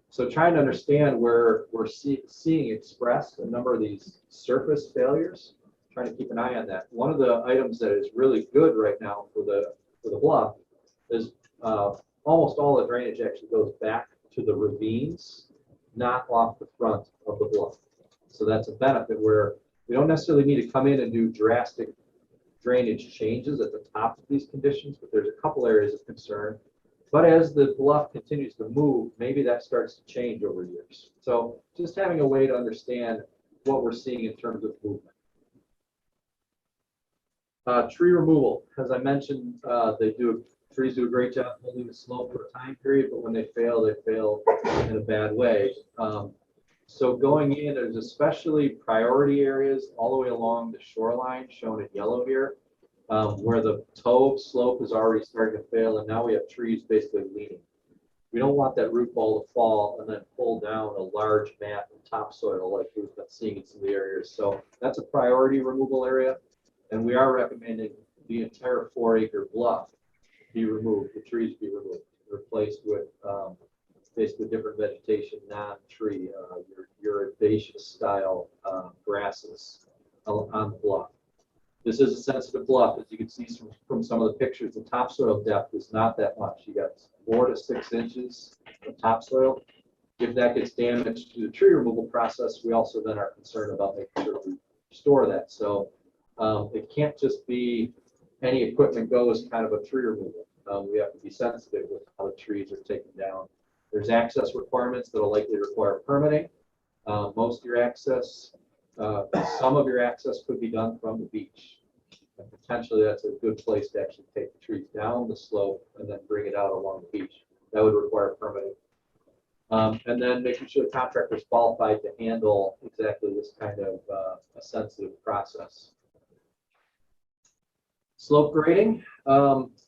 So trying to understand where we're seeing expressed a number of these surface failures, trying to keep an eye on that. One of the items that is really good right now for the bluff is almost all the drainage actually goes back to the ravines, not off the front of the bluff. So that's a benefit where we don't necessarily need to come in and do drastic drainage changes at the top of these conditions, but there's a couple areas of concern. But as the bluff continues to move, maybe that starts to change over years. So just having a way to understand what we're seeing in terms of movement. Tree removal, as I mentioned, trees do a great job holding the slope for a time period, but when they fail in a bad way. So going in, there's especially priority areas all the way along the shoreline, shown in yellow here, where the toe slope is already starting to fail, and now we have trees basically leaning. We don't want that root ball to fall and then pull down a large mat of topsoil like we've been seeing in some of the areas. So that's a priority removal area, and we are recommending the entire 4-acre bluff be removed, the trees be removed, replaced with basically different vegetation, non-tree, your herbaceous style grasses on the bluff. This is a sensitive bluff. As you can see from some of the pictures, the topsoil depth is not that much. You got 4 to 6 inches of topsoil. If that gets damaged through the tree removal process, we also then are concerned about making sure we restore that. So it can't just be any equipment goes kind of a tree removal. We have to be sensitive with how the trees are taken down. There's access requirements that will likely require permitting. Most of your access, some of your access could be done from the beach. And potentially that's a good place to actually take the trees down the slope and then bring it out along the beach. That would require permitting. And then making sure the contractor is qualified to handle exactly this kind of a sensitive process. Slope grading.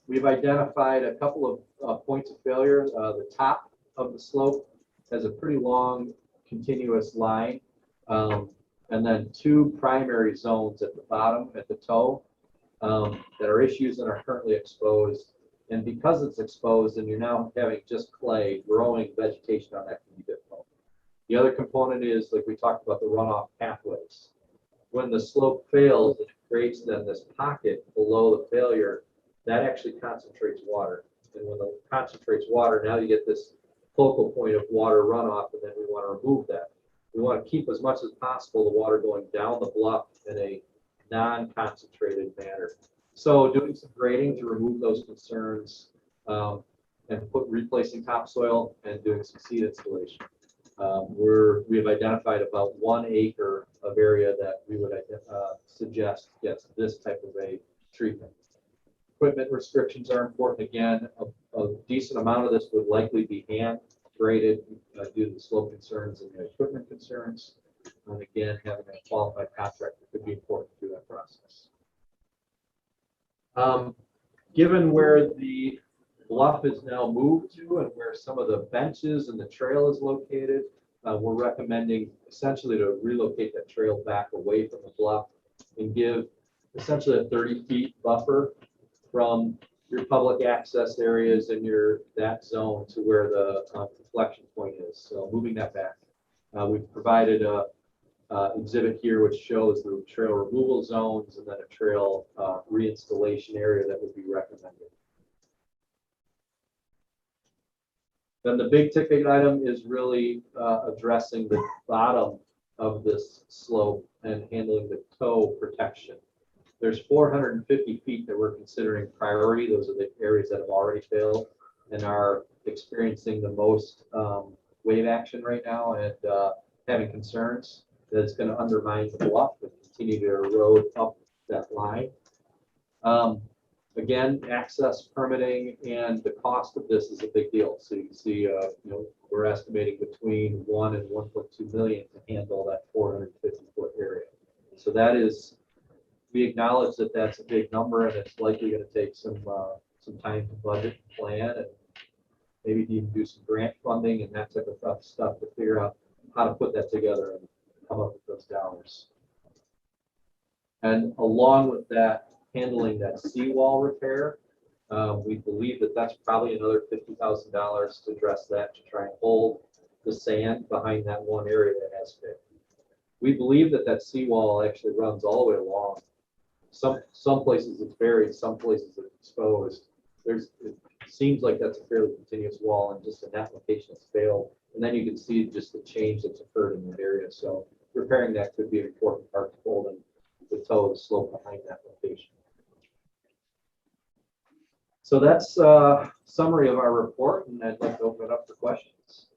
We've identified a couple of points of failure. The top of the slope has a pretty long continuous line, and then 2 primary zones at the bottom, at the toe, that are issues and are currently exposed. And because it's exposed and you're now having just clay, growing vegetation on that can be difficult. The other component is, like we talked about, the runoff pathways. When the slope fails and it creates then this pocket below the failure that actually concentrates water. And when it concentrates water, now you get this focal point of water runoff, and then we want to remove that. We want to keep as much as possible the water going down the bluff in a non-concentrated manner. So doing some grading to remove those concerns and replacing topsoil and doing some seed installation. We have identified about 1 acre of area that we would suggest gets this type of a treatment. Equipment restrictions are important. Again, a decent amount of this would likely be hand graded due to the slope concerns and the equipment concerns. And again, having a qualified contractor could be important through that process. Given where the bluff is now moved to and where some of the benches and the trail is located, we're recommending essentially to relocate that trail back away from the bluff and give essentially a 30 feet buffer from your public access areas in that zone to where the deflection point is. So moving that back. We've provided a exhibit here which shows the trail removal zones and then a trail reinstallation area that would be recommended. Then the big ticket item is really addressing the bottom of this slope and handling the toe protection. There's 450 feet that we're considering priority. Those are the areas that have already failed and are experiencing the most wave action right now and having concerns that it's going to undermine the bluff and continue to erode up that line. Again, access permitting and the cost of this is a big deal. So you can see, we're estimating between 1 and 1.2 million to handle that 450 foot area. So that is, we acknowledge that that's a big number and it's likely going to take some time to budget and plan and maybe even do some grant funding and that type of tough stuff to figure out how to put that together and come up with those dollars. And along with that, handling that seawall repair, we believe that that's probably another $50,000 to address that, to try and hold the sand behind that one area that has failed. We believe that that seawall actually runs all the way along. Some places it's buried, some places it's exposed. It seems like that's a fairly continuous wall, and just in that location it's failed. And then you can see just the change that's occurred in that area. So repairing that could be an important part to holding the toe of the slope behind that location. So that's a summary of our report, and I'd like to open it up for questions.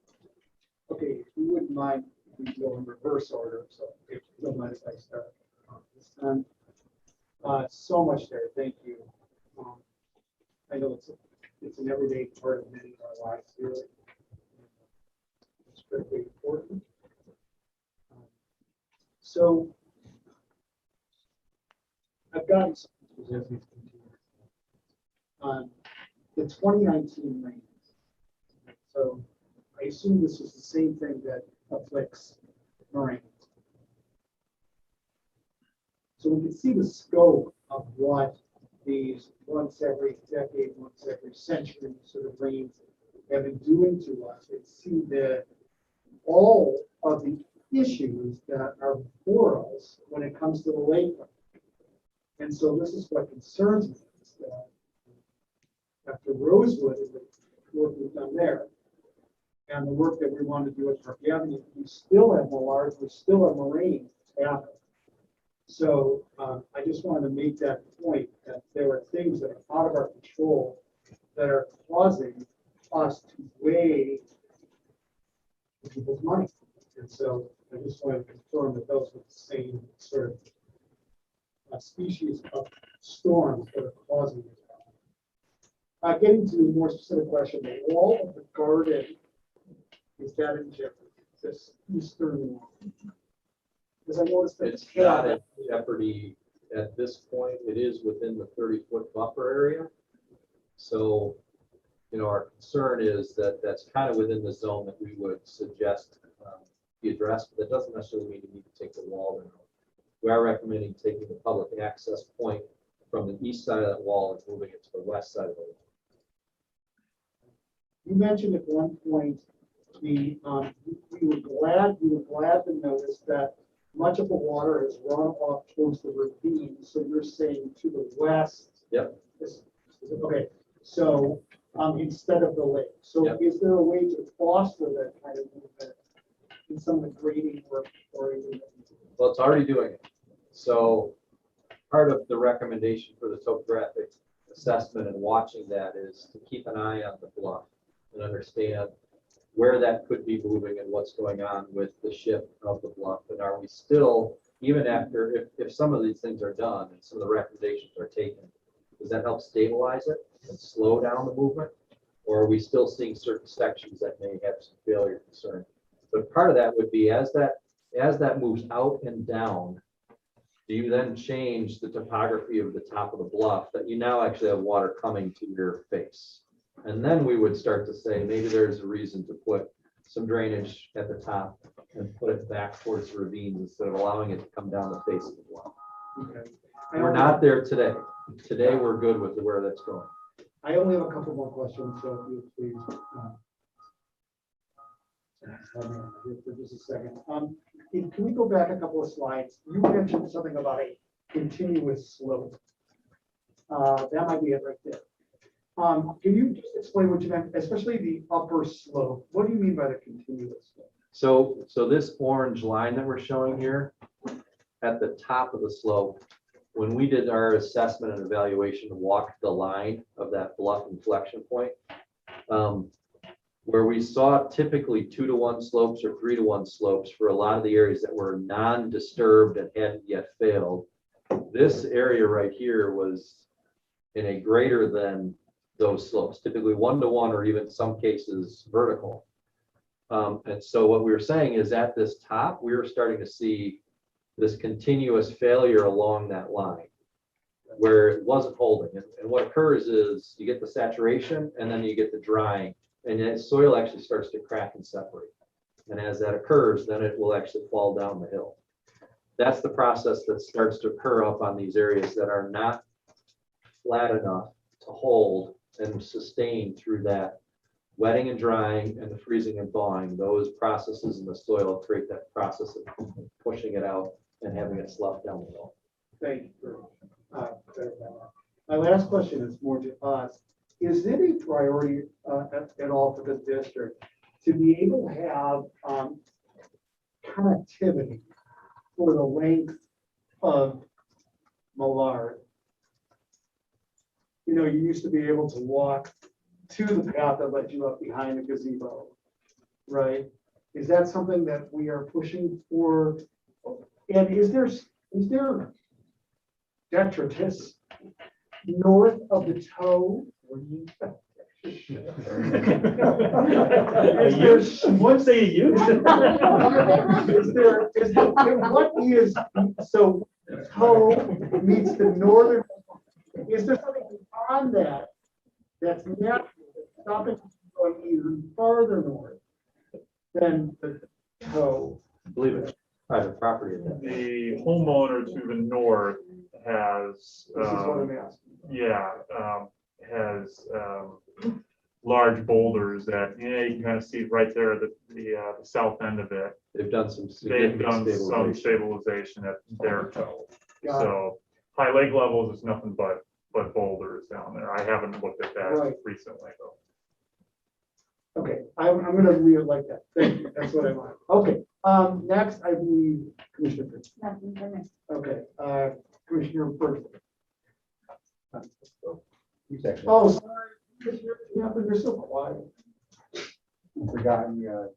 Okay, if you wouldn't mind, we go in reverse order, so if you don't mind if I start this time. So much there, thank you. I know it's an everyday part of many of our lives here. It's critically important. So I've gotten some questions on the 2019 rains. So I assume this is the same thing that afflicts Moraine. So we can see the scope of what these once every decade, once every century sort of rains have been doing to us. And see that all of the issues that are before us when it comes to the lake. And so this is what concerns me. Is that after Rosewood and the work we've done there, and the work that we want to do at Park Avenue, we still have Moraine happen. So I just wanted to make that point that there are things that are out of our control that are causing us to weigh people's money. And so I just wanted to confirm that those are the same sort of species of storms that are causing it. Getting to a more specific question, the wall of the garden, is that in jeopardy? This eastern wall? Because I noticed that it's not in jeopardy at this point. It is within the 30-foot buffer area. So, our concern is that that's kind of within the zone that we would suggest be addressed, but that doesn't necessarily mean you need to take the wall down. We are recommending taking the public access point from the east side of that wall and moving it to the west side of the wall. You mentioned at one point you were glad to notice that much of the water is run off towards the ravine, so you're saying to the west. Yep. Okay, so, instead of the lake, so Yep. is there a way to foster that kind of movement in some of the grading work or even? Well, it's already doing it. So part of the recommendation for the topographic assessment and watching that is to keep an eye on the bluff and understand where that could be moving and what's going on with the shift of the bluff. And are we still, even after, if some of these things are done and some of the recommendations are taken, does that help stabilize it and slow down the movement? Or are we still seeing certain sections that may have some failure concern? But part of that would be as that moves out and down, do you then change the topography of the top of the bluff that you now actually have water coming to your face? And then we would start to say, maybe there's a reason to put some drainage at the top and put it back towards the ravines instead of allowing it to come down the face of the bluff. Okay. We're not there today. Today, we're good with where that's going. I only have a couple more questions, so if you please. Hold on for just a second. Can we go back a couple of slides? You mentioned something about a continuous slope. That might be it right there. Can you just explain what you meant, especially the upper slope? What do you mean by the continuous slope? So this orange line that we're showing here at the top of the slope, when we did our assessment and evaluation, walked the line of that bluff inflection point, where we saw typically 2-to-1 slopes or 3-to-1 slopes for a lot of the areas that were non-disturbed and hadn't yet failed. This area right here was in a greater than those slopes, typically 1-to-1 or even some cases vertical. And so what we were saying is at this top, we were starting to see this continuous failure along that line where it wasn't holding. And what occurs is you get the saturation and then you get the drying, and the soil actually starts to crack and separate. And as that occurs, then it will actually fall down the hill. That's the process that starts to occur up on these areas that are not flat enough to hold and sustain through that wetting and drying and the freezing and thawing. Those processes in the soil create that process of pushing it out and having it slough down the hill. Thank you for clarifying that. My last question is more to us. Is it a priority at all for the district to be able to have connectivity for the length of Millard? You know, you used to be able to walk to the path that led you up behind the gazebo, right? Is that something that we are pushing for? And is there detritus north of the toe? Is there, What say you? what is, so toe meets the northern, is there something on that that's natural, that's stopping you from going even farther north than the toe? I believe it's private property. The homeowner to the north has, This is what I'm asking. has large boulders that, you can kind of see right there at the south end of it. They've done some They've significant done some stabilization. stabilization at their toe. Got it. So high lake levels is nothing but boulders down there. I haven't looked at that Right. recently though. Okay, I'm gonna leave it like that. Thank you. That's what I want. Okay, next, I believe Commissioner Fritz. Nothing for me. Okay, Commissioner Burke. He's actually Oh, sorry. Commissioner, yeah, but you're so quiet. forgotten.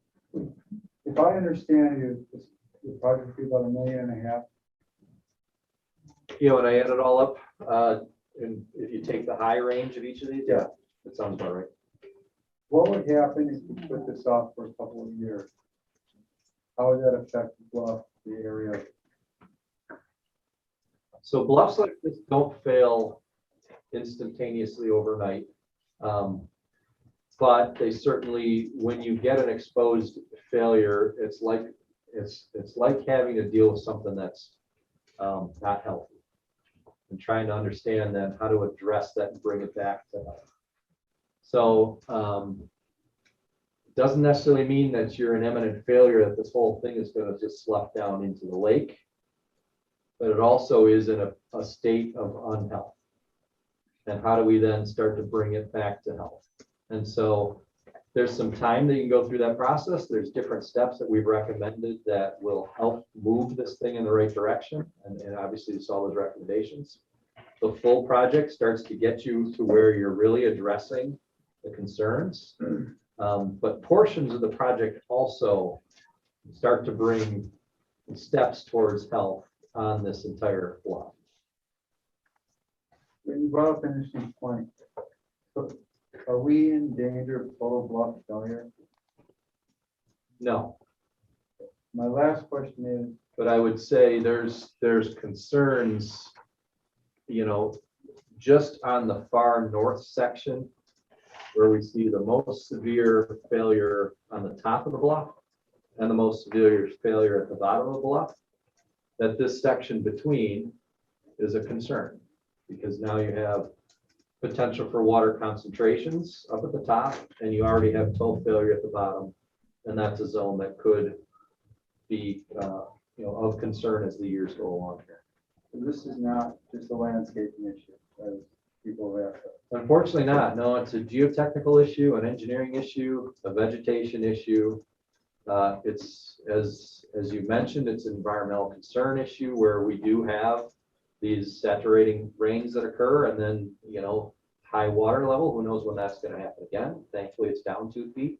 If I understand you, the project would be about $1.5 million. When I add it all up, and if you take the high range of each of these, yeah, that sounds about right. What would happen if we put this off for a couple of years? How would that affect the bluff, the area? So bluffs like this don't fail instantaneously overnight. But they certainly, when you get an exposed failure, it's like having to deal with something that's not healthy, and trying to understand then how to address that and bring it back to health. So doesn't necessarily mean that you're an imminent failure, that this whole thing is gonna just slough down into the lake. But it also is in a state of unhealth. And how do we then start to bring it back to health? And so there's some time that you can go through that process. There's different steps that we've recommended that will help move this thing in the right direction. And obviously you saw those recommendations. The full project starts to get you to where you're really addressing the concerns. But portions of the project also start to bring steps towards health on this entire block. When you brought up an interesting point, so are we in danger of total bluff failure? No, My last question is, but I would say there's concerns, you know, just on the far north section where we see the most severe failure on the top of the bluff and the most severe failure at the bottom of the bluff, that this section between is a concern because now you have potential for water concentrations up at the top and you already have toe failure at the bottom. And that's a zone that could be, you know, of concern as the years go along here. and this is not just a landscaping issue, as people have. Unfortunately not. No, it's a geotechnical issue, an engineering issue, a vegetation issue. It's, as you mentioned, it's an environmental concern issue where we do have these saturating rains that occur and then, you know, high water level. Who knows when that's going to happen again? Thankfully, it's down 2 feet.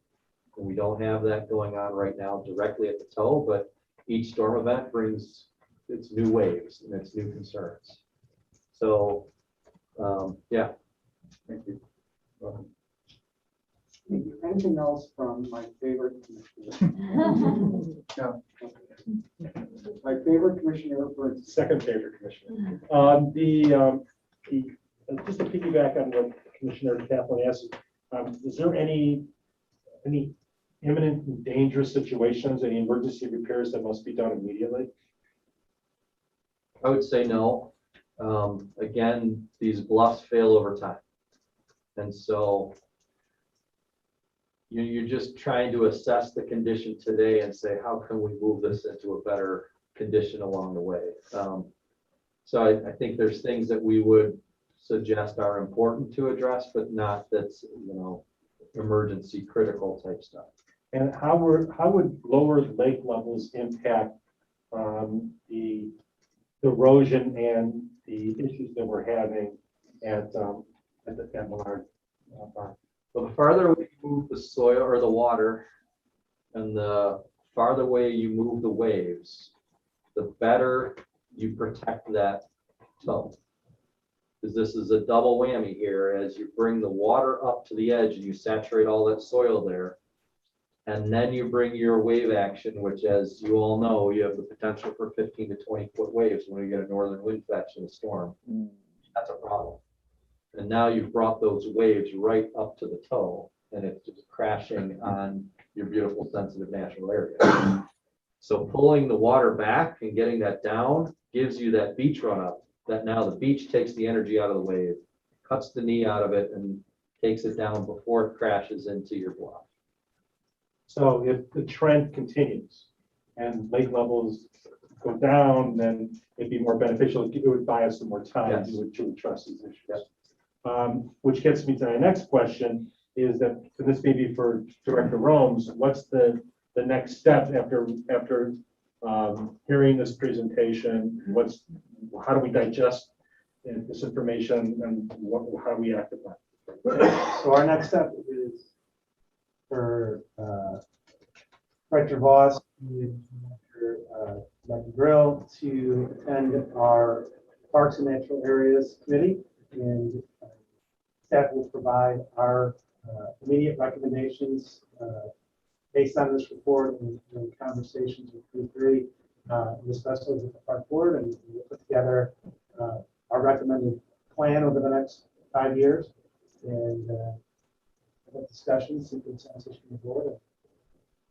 And we don't have that going on right now directly at the toe, but each storm event brings its new waves and its new concerns. So, yeah. Thank you. Welcome. Thank you. Anything else from my favorite commissioner? No. My favorite commissioner for Second favorite commissioner. Just to piggyback on what Commissioner Kaplan asked, is there any imminent and dangerous situations, any emergency repairs that must be done immediately? I would say no. Again, these bluffs fail over time. And so you're just trying to assess the condition today and say, how can we move this into a better condition along the way? So I think there's things that we would suggest are important to address, but not that's, you know, emergency critical type stuff. And how would lower lake levels impact the erosion and the issues that we're having at the Menard Farm? Well, the farther away you move the soil or the water and the farther away you move the waves, the better you protect that toe. Because this is a double whammy here as you bring the water up to the edge and you saturate all that soil there. And then you bring your wave action, which, as you all know, you have the potential for 15 to 20 foot waves when you get a northern wind fetch in a storm. That's a problem. And now you've brought those waves right up to the toe and it's just crashing on your beautiful sensitive natural area. So pulling the water back and getting that down gives you that beach run up, that now the beach takes the energy out of the wave, cuts the knee out of it and takes it down before it crashes into your bluff. So if the trend continues and lake levels go down, then it'd be more beneficial. It would buy us some more time to address these issues. Yes. Which gets me to my next question is that, and this may be for Director Romes, what's the next step after hearing this presentation? How do we digest this information and how do we act upon it? So our next step is for Director Voss and Dr. Grill to attend our Parks and Natural Areas Committee, and staff will provide our immediate recommendations based on this report and conversations with P3, and especially with the Park Board, and we'll put together our recommended plan over the next 5 years, and have discussions and consensus from the board.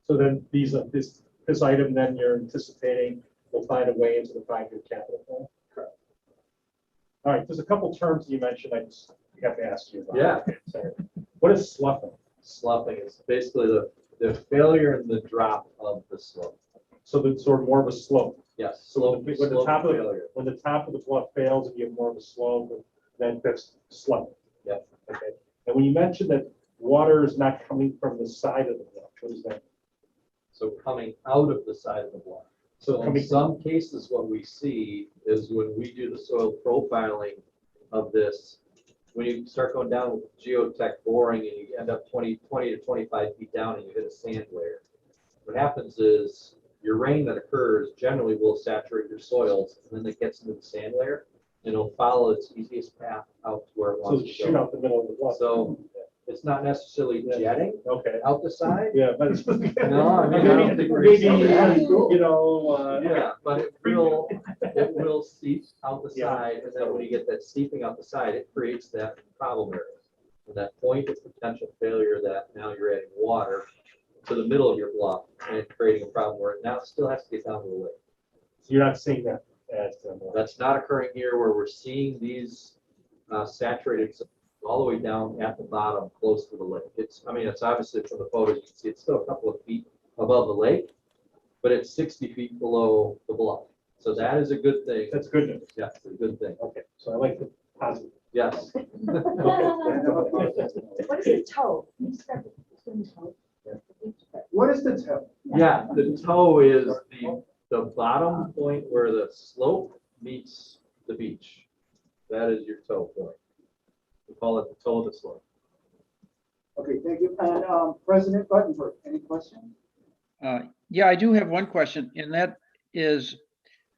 So then this item then you're anticipating will find a way into the 5-year capital plan? Correct. All right, there's a couple terms you mentioned I just have to ask you about. Yeah. So, what is sloughing? Sloughing is basically The failure in the drop of the slope. So that's sort of more of a slope. Yes. So Slope, when the slope top of, failure. when the top of the bluff fails and you have more of a slope, then that's slope. Yep. Okay. And when you mentioned that water is not coming from the side of the bluff, what is that? So coming out of the side of the bluff. So So in coming, some cases, what we see is when we do the soil profiling of this, when you start going down with geotech boring and you end up 20 to 25 feet down and you hit a sand layer. What happens is your rain that occurs generally will saturate your soils, and then it gets into the sand layer and it'll follow its easiest path out to where it so wants to shoot go. out the middle of the bluff. So it's not necessarily jetting Okay. out the side. Yeah, but it's. No, I mean, I don't think we're Maybe, gonna see that. you know. Yeah, but it will seep out the side, and then when you get that seeping out the side, it creates that problem area. And that point of potential failure that now you're adding water to the middle of your bluff and creating a problem where it now still has to get down to the lake. So you're not seeing that as. That's not occurring here where we're seeing these saturated zones all the way down at the bottom, close to the lake. It's, I mean, it's obviously from the photos, you can see it's still a couple of feet above the lake, but it's 60 feet below the bluff. So that is a good thing. That's good news. Yeah, it's a good thing. Okay, so I like the positive. Yes. What is the toe? Can you describe the toe? What is the toe? Yeah, the toe is the bottom point where the slope meets the beach. That is your toe point. We call it the toe of the slope. Okay, thank you. And President Buttenberg, any questions? Yeah, I do have one question, and that is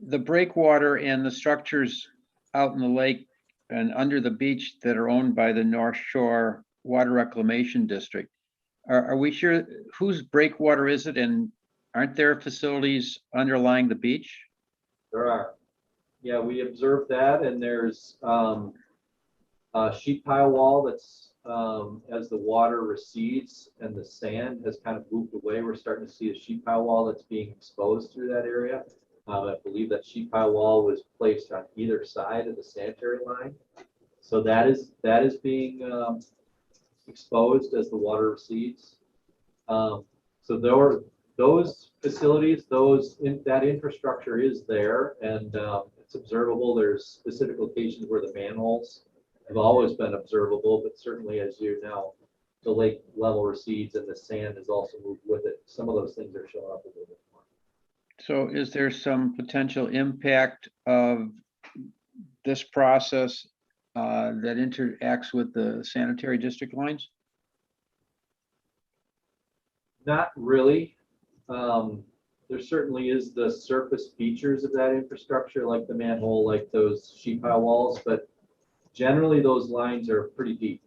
the breakwater and the structures out in the lake and under the beach that are owned by the North Shore Water Reclamation District. Are we sure whose breakwater is it, and aren't there facilities underlying the beach? There are. Yeah, we observed that, and there's a sheet pile wall that's as the water recedes and the sand has kind of moved away, we're starting to see a sheet pile wall that's being exposed through that area. I believe that sheet pile wall was placed on either side of the sanitary line. So that is being exposed as the water recedes. So those facilities, that infrastructure is there, and it's observable. There's specific locations where the manholes have always been observable, but certainly as you know, the lake level recedes and the sand has also moved with it. Some of those things are showing up a little bit more. So is there some potential impact of this process that interacts with the sanitary district lines? Not really. There certainly is the surface features of that infrastructure, like the manhole, like those sheet pile walls, but generally those lines are pretty deep.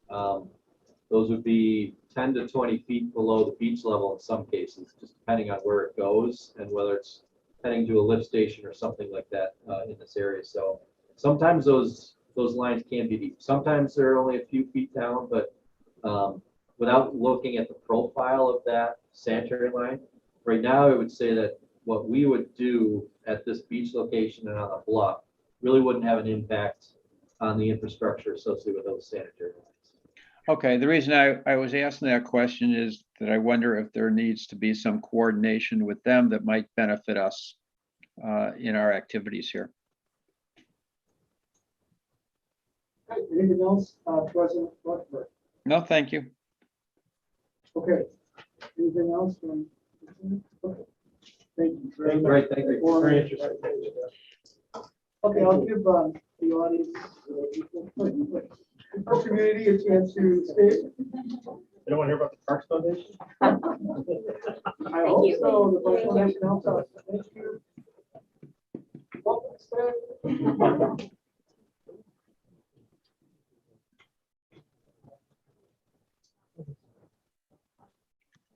Those would be 10 to 20 feet below the beach level in some cases, just depending on where it goes and whether it's heading to a lift station or something like that in this area. So sometimes those lines can be deep. Sometimes they're only a few feet down, but without looking at the profile of that sanitary line, right now I would say that what we would do at this beach location and on the bluff really wouldn't have an impact on the infrastructure associated with those sanitary lines. Okay, the reason I was asking that question is that I wonder if there needs to be some coordination with them that might benefit us in our activities here. Okay, anything else, President Buttenberg? No, thank you. Okay, anything else from? Okay, thank you. very much. Great, thank you. Very interesting. Okay, I'll give the audience, our community a chance to speak. You don't want to hear about the Parks Foundation? I hope so. The Parks Foundation helps us. Thank you.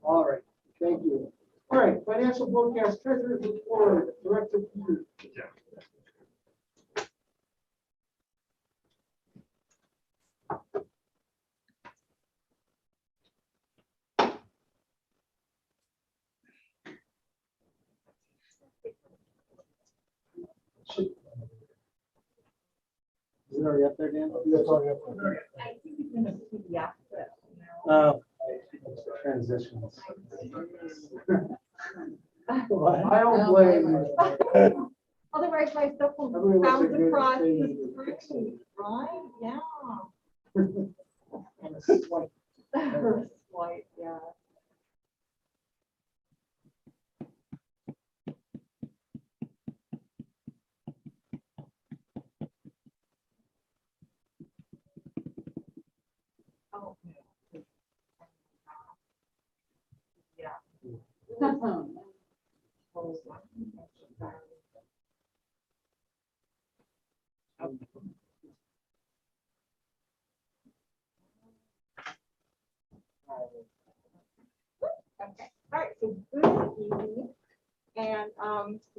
All right, thank you. All right, financial forecast, treasurer's report, Director Peters. Is it already up there, Dan? That's already up there. I think it's in a PDF, but, Oh. Transitions. I don't blame you. Otherwise, my stuff will Everyone wants a bounce good across the thing. screen, right? Yeah. And a swipe. Swipe, yeah. Oh. Yeah. Okay, all right, so good evening. And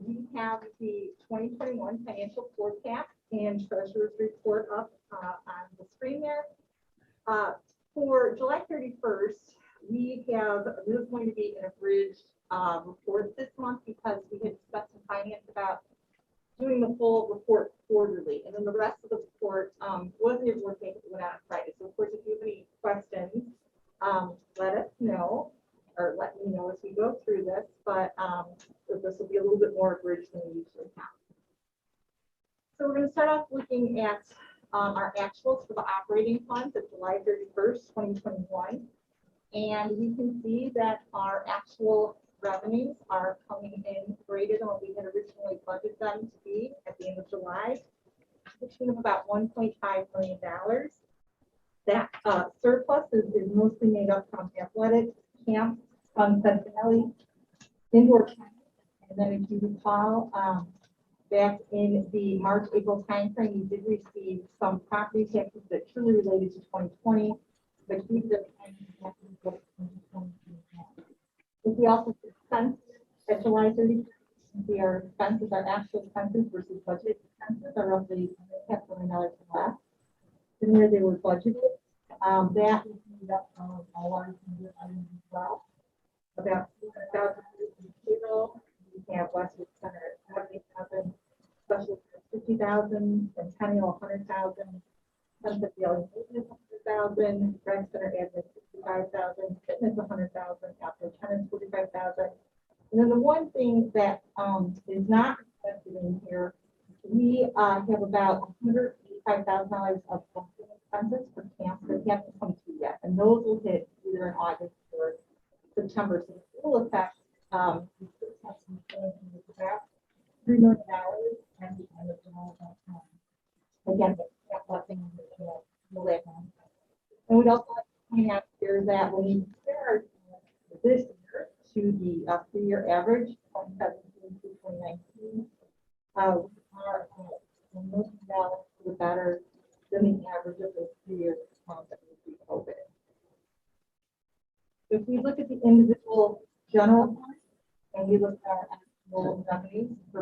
we have the 2021 financial forecast and treasurer's report up on the screen there. For July 31st, we have, this is going to be an abridged report this month because we had discussed in finance about doing the full report quarterly. And then the rest of the report wasn't able to take it went out on Friday. So of course, if you have any questions, let us know or let me know as we go through this, but this will be a little bit more abridged than we usually have. So we're going to start off looking at our actuals for the operating funds at July 31st, 2021. And we can see that our actual revenues are coming in greater than what we had originally budgeted them to be at the end of July, which is about $1.5 million. That surplus is mostly made up from athletics, camps, fun centennial, indoor camps. And then if you recall, back in the March-April timeframe, we did receive some property taxes that truly related to 2020, but we did if we also expense at July 30th, our expenses, our actual expenses versus budget expenses are roughly $500,000 less than where they were budgeted. That is made up of a lot of items as well. About $200,000 in payroll. We have Westwood Center at $70,000, Special 50,000, Centennial 100,000, Sunset Valley Maintenance 100,000, Rec Center Admin 65,000, Fitness 100,000, Outdoor Tenants 45,000. And then the one thing that is not reflected in here, we have about $185,000 of expenses for camps that haven't come through yet, and those will hit either in August or September. So the full effect, $3 million and the end of July. Again, that's nothing. And we'd also like to point out here that when you compare this year to the 3-year average, 2017 to 2019, we are $1 million for the better than the average of those 3 years that we pre-COVID. If we look at the individual general fund and we look at our actual revenues for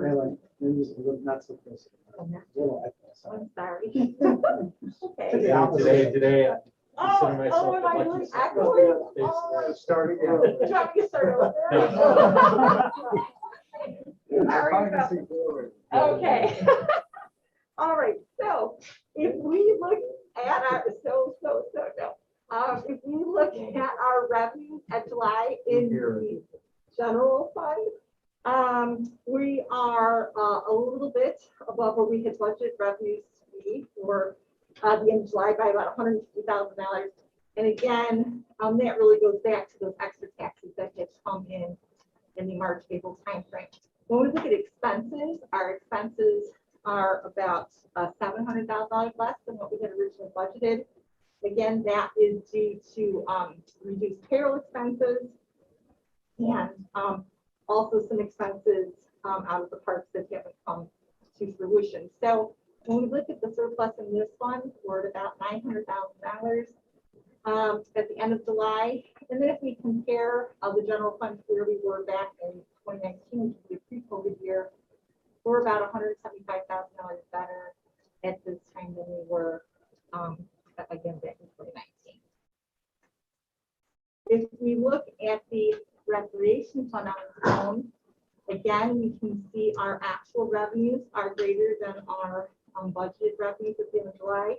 Not so close. I'm sorry. Okay. Today, I consider Oh, myself am the I lucky doing star. excellent? Starting Do you want me to start over? Sorry about that. Okay. All right. So if we look at our if we look at our revenues at July in the general fund, we are a little bit above where we had budgeted revenues to be for the end of July by about $150,000. And again, that really goes back to those extra taxes that had come in the March-April timeframe. When we look at expenses, our expenses are about $700,000 less than what we had originally budgeted. Again, that is due to reduced payroll expenses and also some expenses out of the parks that haven't come to fruition. So when we look at the surplus in this fund, we're at about $900,000 at the end of July. And then if we compare the general fund to where we were back in 2019, which was a pre-COVID year, we're about $175,000 better at this time than we were again back in 2019. If we look at the recreation fund on its own, again, we can see our actual revenues are greater than our budgeted revenues at the end of July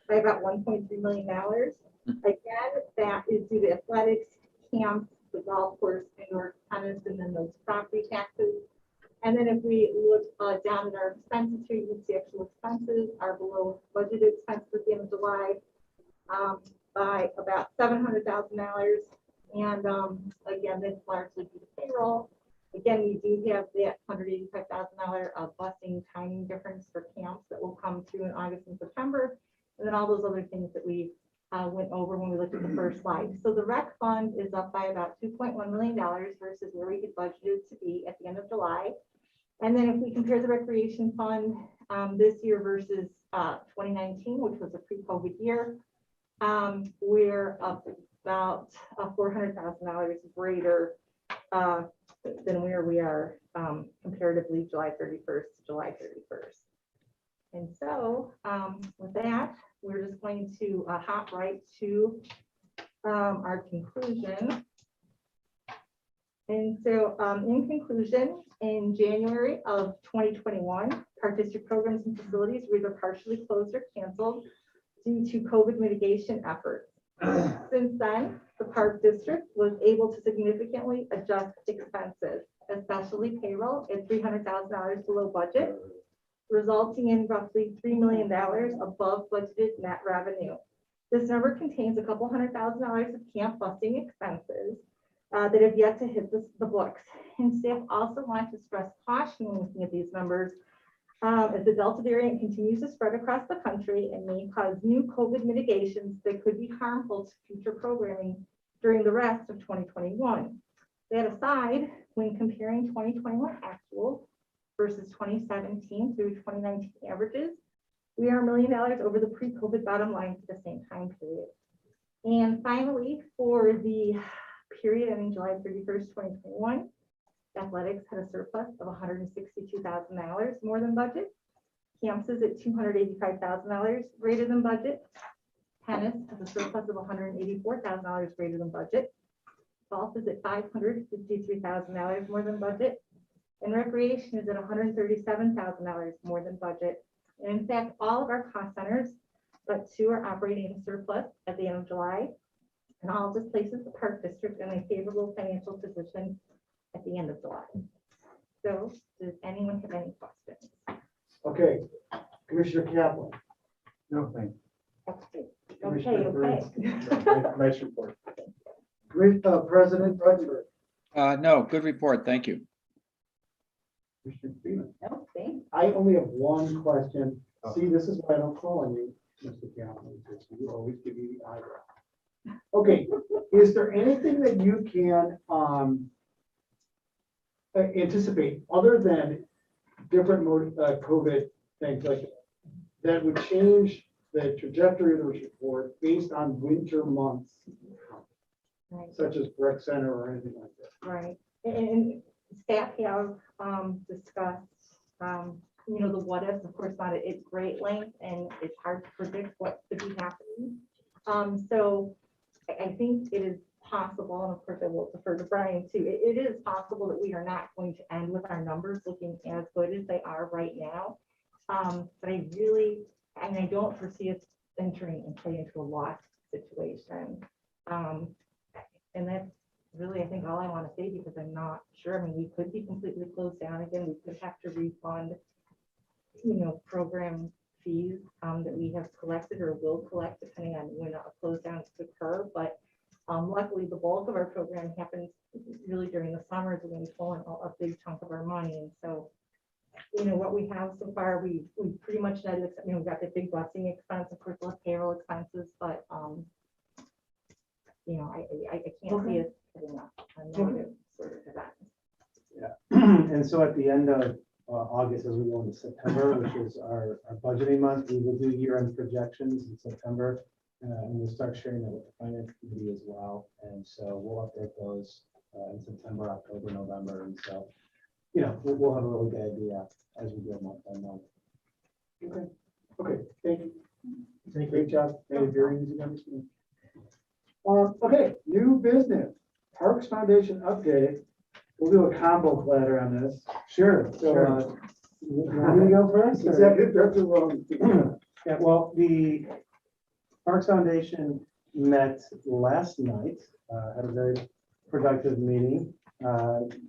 by about $1.3 million. Again, that is due to athletics, camps, the golf course, indoor tennis, and then those property taxes. And then if we look down at our expenses here, you can see actual expenses are below budgeted expenses at the end of July by about $700,000. And again, this largely due to payroll. Again, we do have that $185,000 busing timing difference for camps that will come through in August and September. And then all those other things that we went over when we looked at the first slide. So the rec fund is up by about $2.1 million versus where we had budgeted to be at the end of July. And then if we compare the recreation fund this year versus 2019, which was a pre-COVID year, we're up about $400,000 greater than where we are comparatively July 31st to July 31st. And so with that, we're just going to hop right to our conclusion. And so in conclusion, in January of 2021, Park District programs and facilities were either partially closed or canceled due to COVID mitigation efforts. Since then, the Park District was able to significantly adjust expenses, especially payroll at $300,000 below budget, resulting in roughly $3 million above budgeted net revenue. This number contains a couple $100,000 of camp busing expenses that have yet to hit the books. And staff also want to stress caution when looking at these numbers as the Delta variant continues to spread across the country and may cause new COVID mitigations that could be harmful to future programming during the rest of 2021. That aside, when comparing 2021 actual versus 2017 through 2019 averages, we are $1 million over the pre-COVID bottom line for the same time period. And finally, for the period ending July 31st, 2021, athletics had a surplus of $162,000 more than budget. Camps is at $285,000 greater than budget. Tennis has a surplus of $184,000 greater than budget. Golf is at $553,000 more than budget. And recreation is at $137,000 more than budget. And in fact, all of our cost centers, but two are operating in surplus at the end of July. And all of this places the Park District in a favorable financial position at the end of July. So does anyone have any questions? Okay, Commissioner Kaplan. No, thank you. Okay, Commissioner okay. Nice report. President Rutherford. No, good report. Thank you. Commissioner Freeman. No, thanks. I only have one question. See, this is why I don't call on you, Mr. Kaplan, because you always give me the eyebrow. Okay, is there anything that you can anticipate other than different COVID things like that would change the trajectory of the report based on winter months, Right. such as rec center or anything like that? Right, and staff have discussed, the what ifs, of course, not at great length, and it's hard to predict what could be happening. So I think it is possible, and of course I will defer to Brian too, it is possible that we are not going to end with our numbers looking as good as they are right now. But I don't foresee us entering and play into a loss situation. And that's really, I think, all I want to say, because I'm not sure. I mean, we could be completely closed down again. We could have to refund, program fees that we have collected or will collect depending on when a close down could occur. But luckily, the bulk of our program happens really during the summers when we pull in a big chunk of our money. And so, what we have so far, we pretty much netted, we've got the big busing expense, of course, less payroll expenses, but I can't see it hitting a negative sort of event. Yeah, and so at the end of August, as we go into September, which is our budgeting month, we will do year-end projections in September, and we'll start sharing that with the finance committee as well. And so we'll update those in September, October, November, and so we'll have a really good idea as we go month by month. Okay, thank you. Great job. Made it very easy to understand. Okay, new business. Parks Foundation update. We'll do a combo platter on this. Sure. So, sure. you want me to go first? Executive Director Rowan. Yeah, well, the Parks Foundation met last night, had a very productive meeting.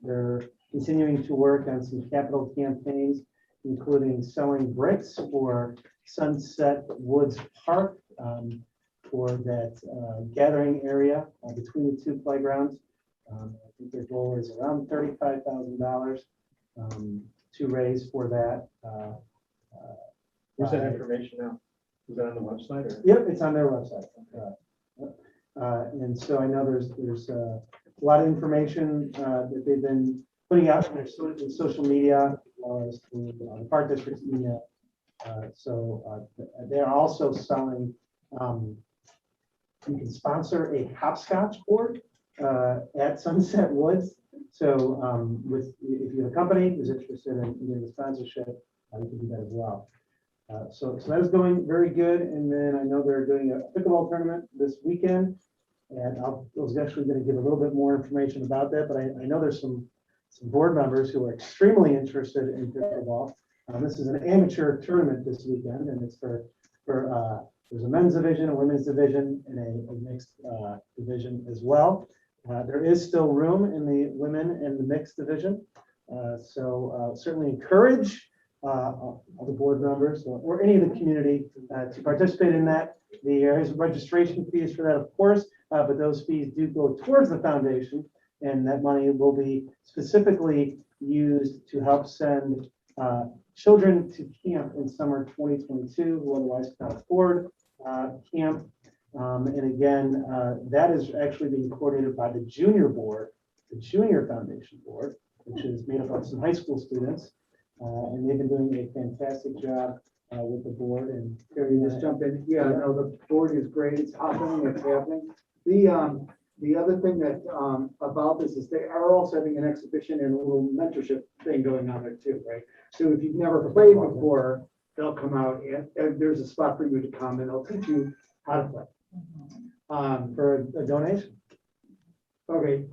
They're continuing to work on some capital campaigns, including selling bricks for Sunset Woods Park, for that gathering area between the two playgrounds. I think their goal is around $35,000 to raise for that. Where's that information now? Is that on the website or? Yep, it's on their website. And so I know there's a lot of information that they've been putting out in their social media, as well as the Park District's email. So they're also selling, you can sponsor a hopscotch board at Sunset Woods. So if you have a company who's interested in doing the sponsorship, you can do that as well. So that is going very good. And then I know they're doing a pickleball tournament this weekend. And I was actually going to give a little bit more information about that, but I know there's some board members who are extremely interested in pickleball. This is an amateur tournament this weekend, and it's for there's a men's division, a women's division, and a mixed division as well. There is still room in the women and the mixed division. So certainly encourage all the board members or any of the community to participate in that. There is registration fees for that, of course, but those fees do go towards the foundation, and that money will be specifically used to help send children to camp in summer 2022 who otherwise cannot afford camp. And again, that is actually being coordinated by the junior board, the junior foundation board, which is made up of some high school students. And they've been doing a fantastic job with the board. And Can you just jump in? Yeah, no, the board is great. It's happening, it's happening. The other thing that about this is they are also having an exhibition and a little mentorship thing going on there too, right? So if you've never played before, they'll come out and there's a spot for you to come and they'll teach you how to play. For a donation. Okay,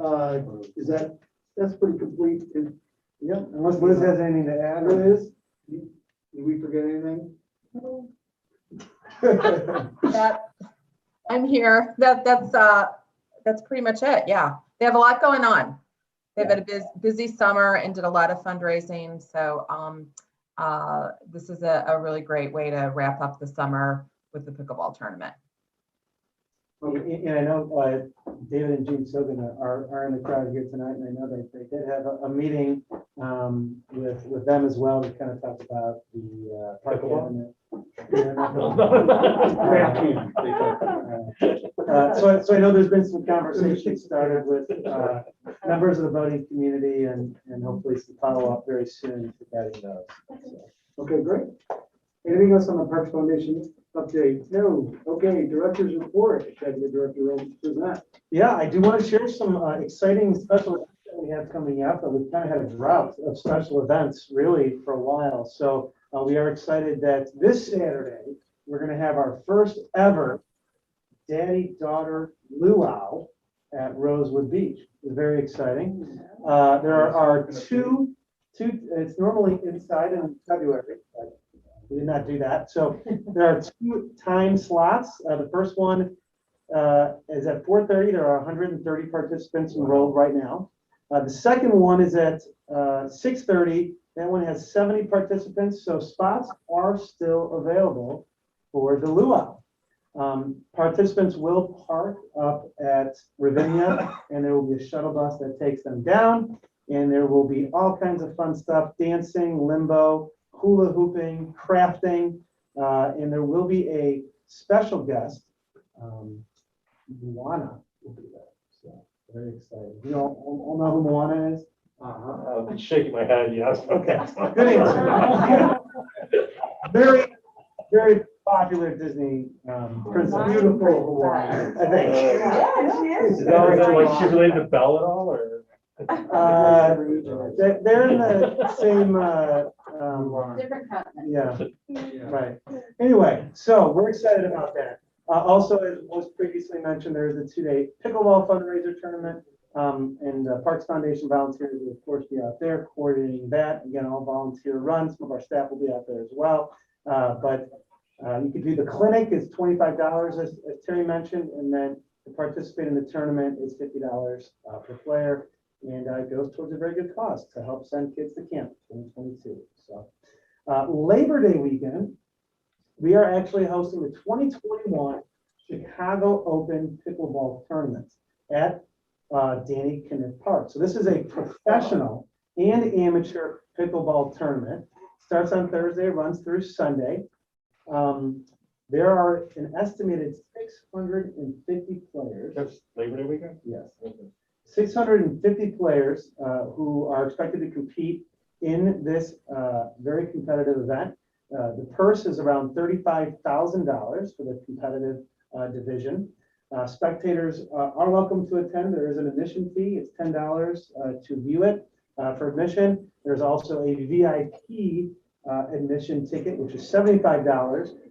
that's pretty complete. Yeah, unless Liz has anything to add. Liz, did we forget anything? I'm here. That's pretty much it. Yeah, they have a lot going on. They've had a busy summer and did a lot of fundraising. So this is a really great way to wrap up the summer with the pickleball tournament. And I know David and Jean Sogan are in the crowd here tonight, and I know they did have a meeting with them as well to kind of talk about the Park Avenue. So I know there's been some conversation started with members of the voting community, and hopefully some follow up very soon regarding those. So. Okay, great. Anything else on the Parks Foundation update? No. Okay, director's report. Executive Director Rome present. Yeah, I do want to share some exciting special events that we have coming up, but we've kind of had a drought of special events really for a while. So we are excited that this Saturday, we're going to have our first ever daddy-daughter luau at Rosewood Beach. It's very exciting. There are two, it's normally inside in February, but we did not do that. So there are 2 time slots. The first one is at 4:30. There are 130 participants enrolled right now. The second one is at 6:30. That one has 70 participants. So spots are still available for the luau. Participants will park up at Ravinia, and there will be a shuttle bus that takes them down. And there will be all kinds of fun stuff: dancing, limbo, hula hooping, crafting, and there will be a special guest, Moana will be there. So very excited. You all know who Moana is? I'm shaking my head, yes. Okay, good answer. Very, very popular Disney princess. Beautiful Hawaii. I think. Yeah, she is. Is that like she related to Belle at all, or? They're in the same. Different continent. Yeah, right. Anyway, so we're excited about that. Also, as was previously mentioned, there is a 2-day pickleball fundraiser tournament, and the Parks Foundation volunteers will, of course, be out there coordinating that. Again, all volunteer run. Some of our staff will be out there as well. But you could do the clinic is $25, as Terry mentioned, and then to participate in the tournament is $50 per player, and it goes towards a very good cause to help send kids to camp in 2022. So Labor Day weekend, we are actually hosting the 2021 Chicago Open Pickleball Tournament at Danny Kenneth Park. So this is a professional and amateur pickleball tournament. Starts on Thursday, runs through Sunday. There are an estimated 650 players. That's Labor Day weekend? Yes. 650 players who are expected to compete in this very competitive event. The purse is around $35,000 for the competitive division. Spectators are welcome to attend. There is an admission fee. It's $10 to view it. For admission, there's also a VIP admission ticket, which is $75.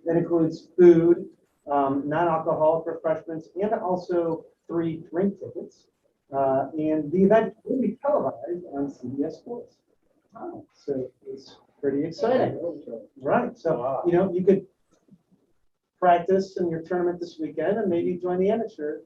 That includes food, non-alcoholic refreshments, and also 3 drink tickets. And the event will be televised on CBS Sports. So it's pretty exciting. Right. So, you know, you could practice in your tournament this weekend and maybe join the amateur.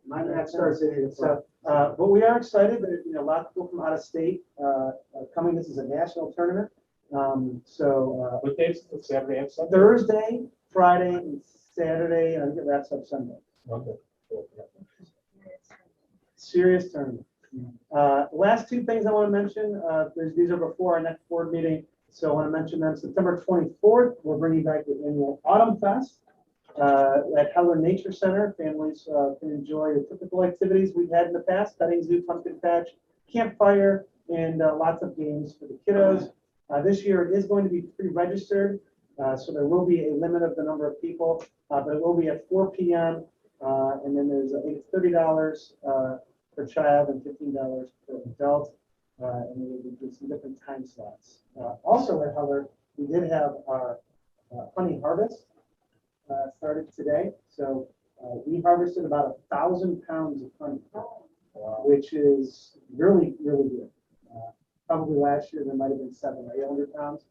My match starts at 8 o'clock. But we are excited that, you know, a lot of people from out of state are coming. This is a national tournament. What days is it? Saturday and Sunday? Thursday, Friday, and Saturday, and I think it wraps up Sunday. Okay. Serious tournament. Last 2 things I want to mention. These are before our next board meeting, so I want to mention them. September 24th, we're bringing back the annual Autumn Fest at Heller Nature Center. Families can enjoy the typical activities we've had in the past: petting zoo, pumpkin patch, campfire, and lots of games for the kiddos. This year it is going to be pre-registered, so there will be a limit of the number of people, but it will be at 4 p.m. And then there's it's $30 per child and $15 per adult, and we will do some different time slots. Also at Heller, we did have our honey harvest started today, so we harvested about 1,000 pounds of honey, which is really, really good. Probably last year there might have been 700 or 800 pounds.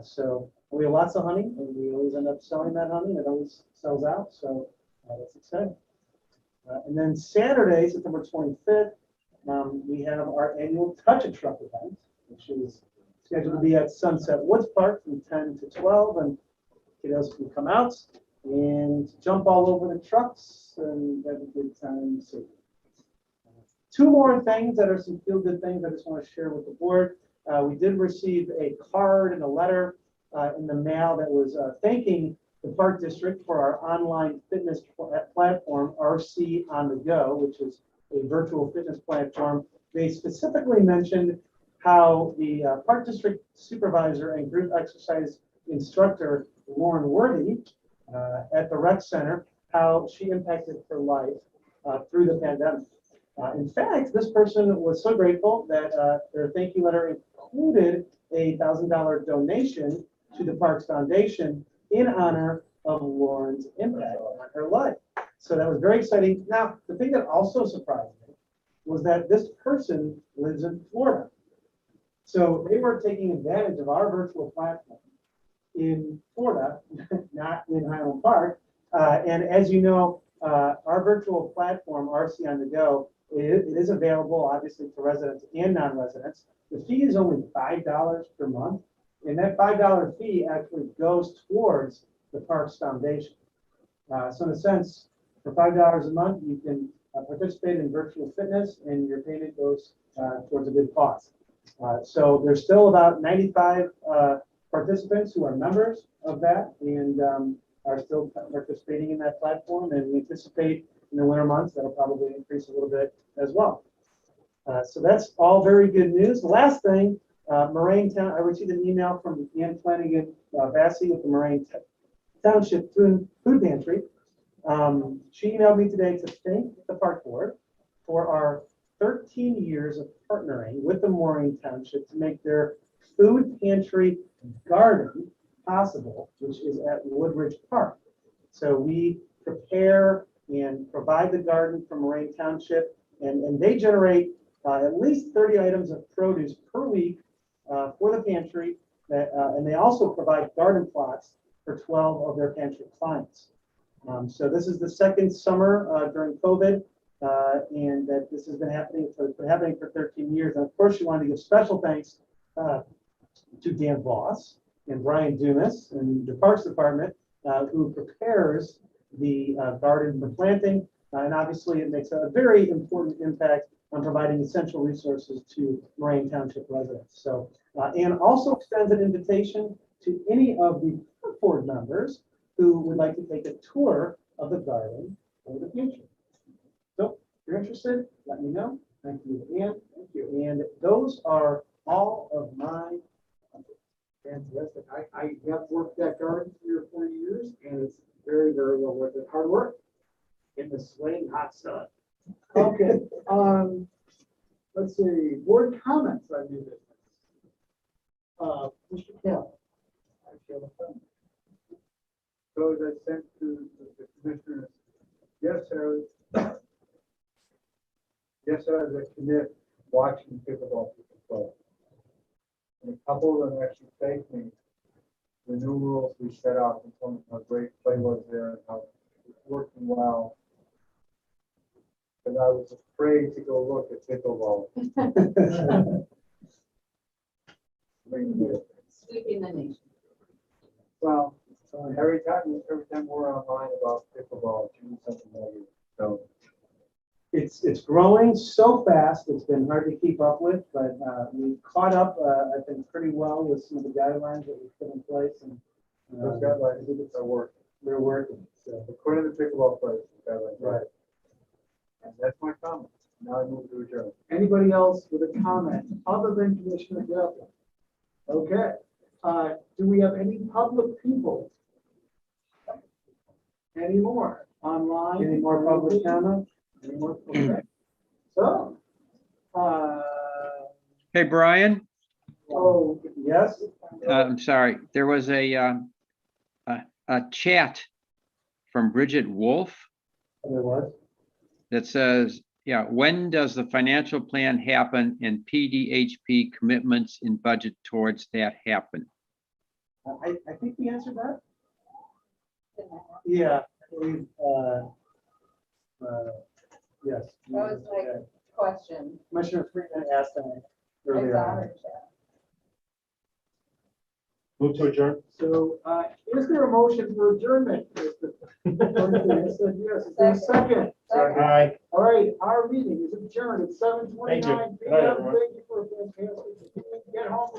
So we have lots of honey, and we always end up selling that honey. It always sells out, so that's exciting. And then Saturday, September 25th, we have our annual Touch a Truck event, which is scheduled to be at Sunset Woods Park from 10 to 12, and kiddos can come out and jump all over the trucks and have a good time. So 2 more things that are some feel-good things I just want to share with the board. We did receive a card and a letter in the mail that was thanking the Park District for our online fitness platform, RC On The Go, which is a virtual fitness platform. They specifically mentioned how the Park District Supervisor and Group Exercise Instructor, Lauren Worthy, at the Rec Center, how she impacted her life through the pandemic. In fact, this person was so grateful that their thank you letter included a $1,000 donation to the Parks Foundation in honor of Lauren's impact on her life. So that was very exciting. Now, the thing that also surprised me was that this person lives in Florida. So they were taking advantage of our virtual platform in Florida, not in Highland Park. And as you know, our virtual platform, RC On The Go, it is available obviously to residents and non-residents. The fee is only $5 per month, and that $5 fee actually goes towards the Parks Foundation. So in a sense, for $5 a month, you can participate in virtual fitness, and your payment goes towards a good cause. So there's still about 95 participants who are members of that and are still participating in that platform, and we anticipate in the winter months that'll probably increase a little bit as well. So that's all very good news. The last thing, Moraine Town, I received an email from Ann Flanagan Vassy with the Moraine Township Food Pantry. She emailed me today to thank the Park Board for our 13 years of partnering with the Moraine Township to make their food pantry garden possible, which is at Woodridge Park. So we prepare and provide the garden for Moraine Township, and they generate at least 30 items of produce per week for the pantry, and they also provide garden plots for 12 of their pantry clients. So this is the second summer during COVID, and that this has been happening for 13 years. And of course, we want to give special thanks to Dan Voss and Brian Dumas and the Parks Department, who prepares the garden for planting. And obviously, it makes a very important impact on providing essential resources to Moraine Township residents. So, and also extends an invitation to any of the board members who would like to take a tour of the garden in the future. So, if you're interested, let me know. Thank you, Ann. Thank you. And those are all of my. Fantastic. I have worked that garden 3 or 4 years, and it's very, very well worth it. Hard work in the swing hot sun. Okay, let's see, board comments on new business. Mr. Kell. So as I sent to the commissioners, yes, I was a commit watching pickleball people play. And a couple of them actually thanked me the new rules we set out and told me how great play was there and how it was working well. But I was afraid to go look at pickleball. Sweeping the nation. Well, every time we're online about pickleball, it's doing something negative. So It's growing so fast, it's been hard to keep up with, but we caught up, I think, pretty well with some of the guidelines that we put in place, and those guidelines are working. they're working. So, According to the pickleball players, the guidelines are right. And that's my comment. Now I move to adjourn. Anybody else with a comment other than Commissioner Devlin? Okay, do we have any public people? Any more online? Any more public comment? Any more? Okay. So, Hey, Brian, oh, Yes? I'm sorry, there was a chat from Bridget Wolf There was? that says, yeah, when does the financial plan happen and PDHP commitments in budget towards that happen? I think we answered that. Yeah, I believe, yes. That was like question. Commissioner Freeman asked that earlier on. Move to adjourn. so, is there a motion for adjournment? Mr. I said yes. Is there a second? Aye. All right, our meeting is adjourned at 7:29 Thank you. p.m. Good night, everyone. Thank you for a fantastic, get home.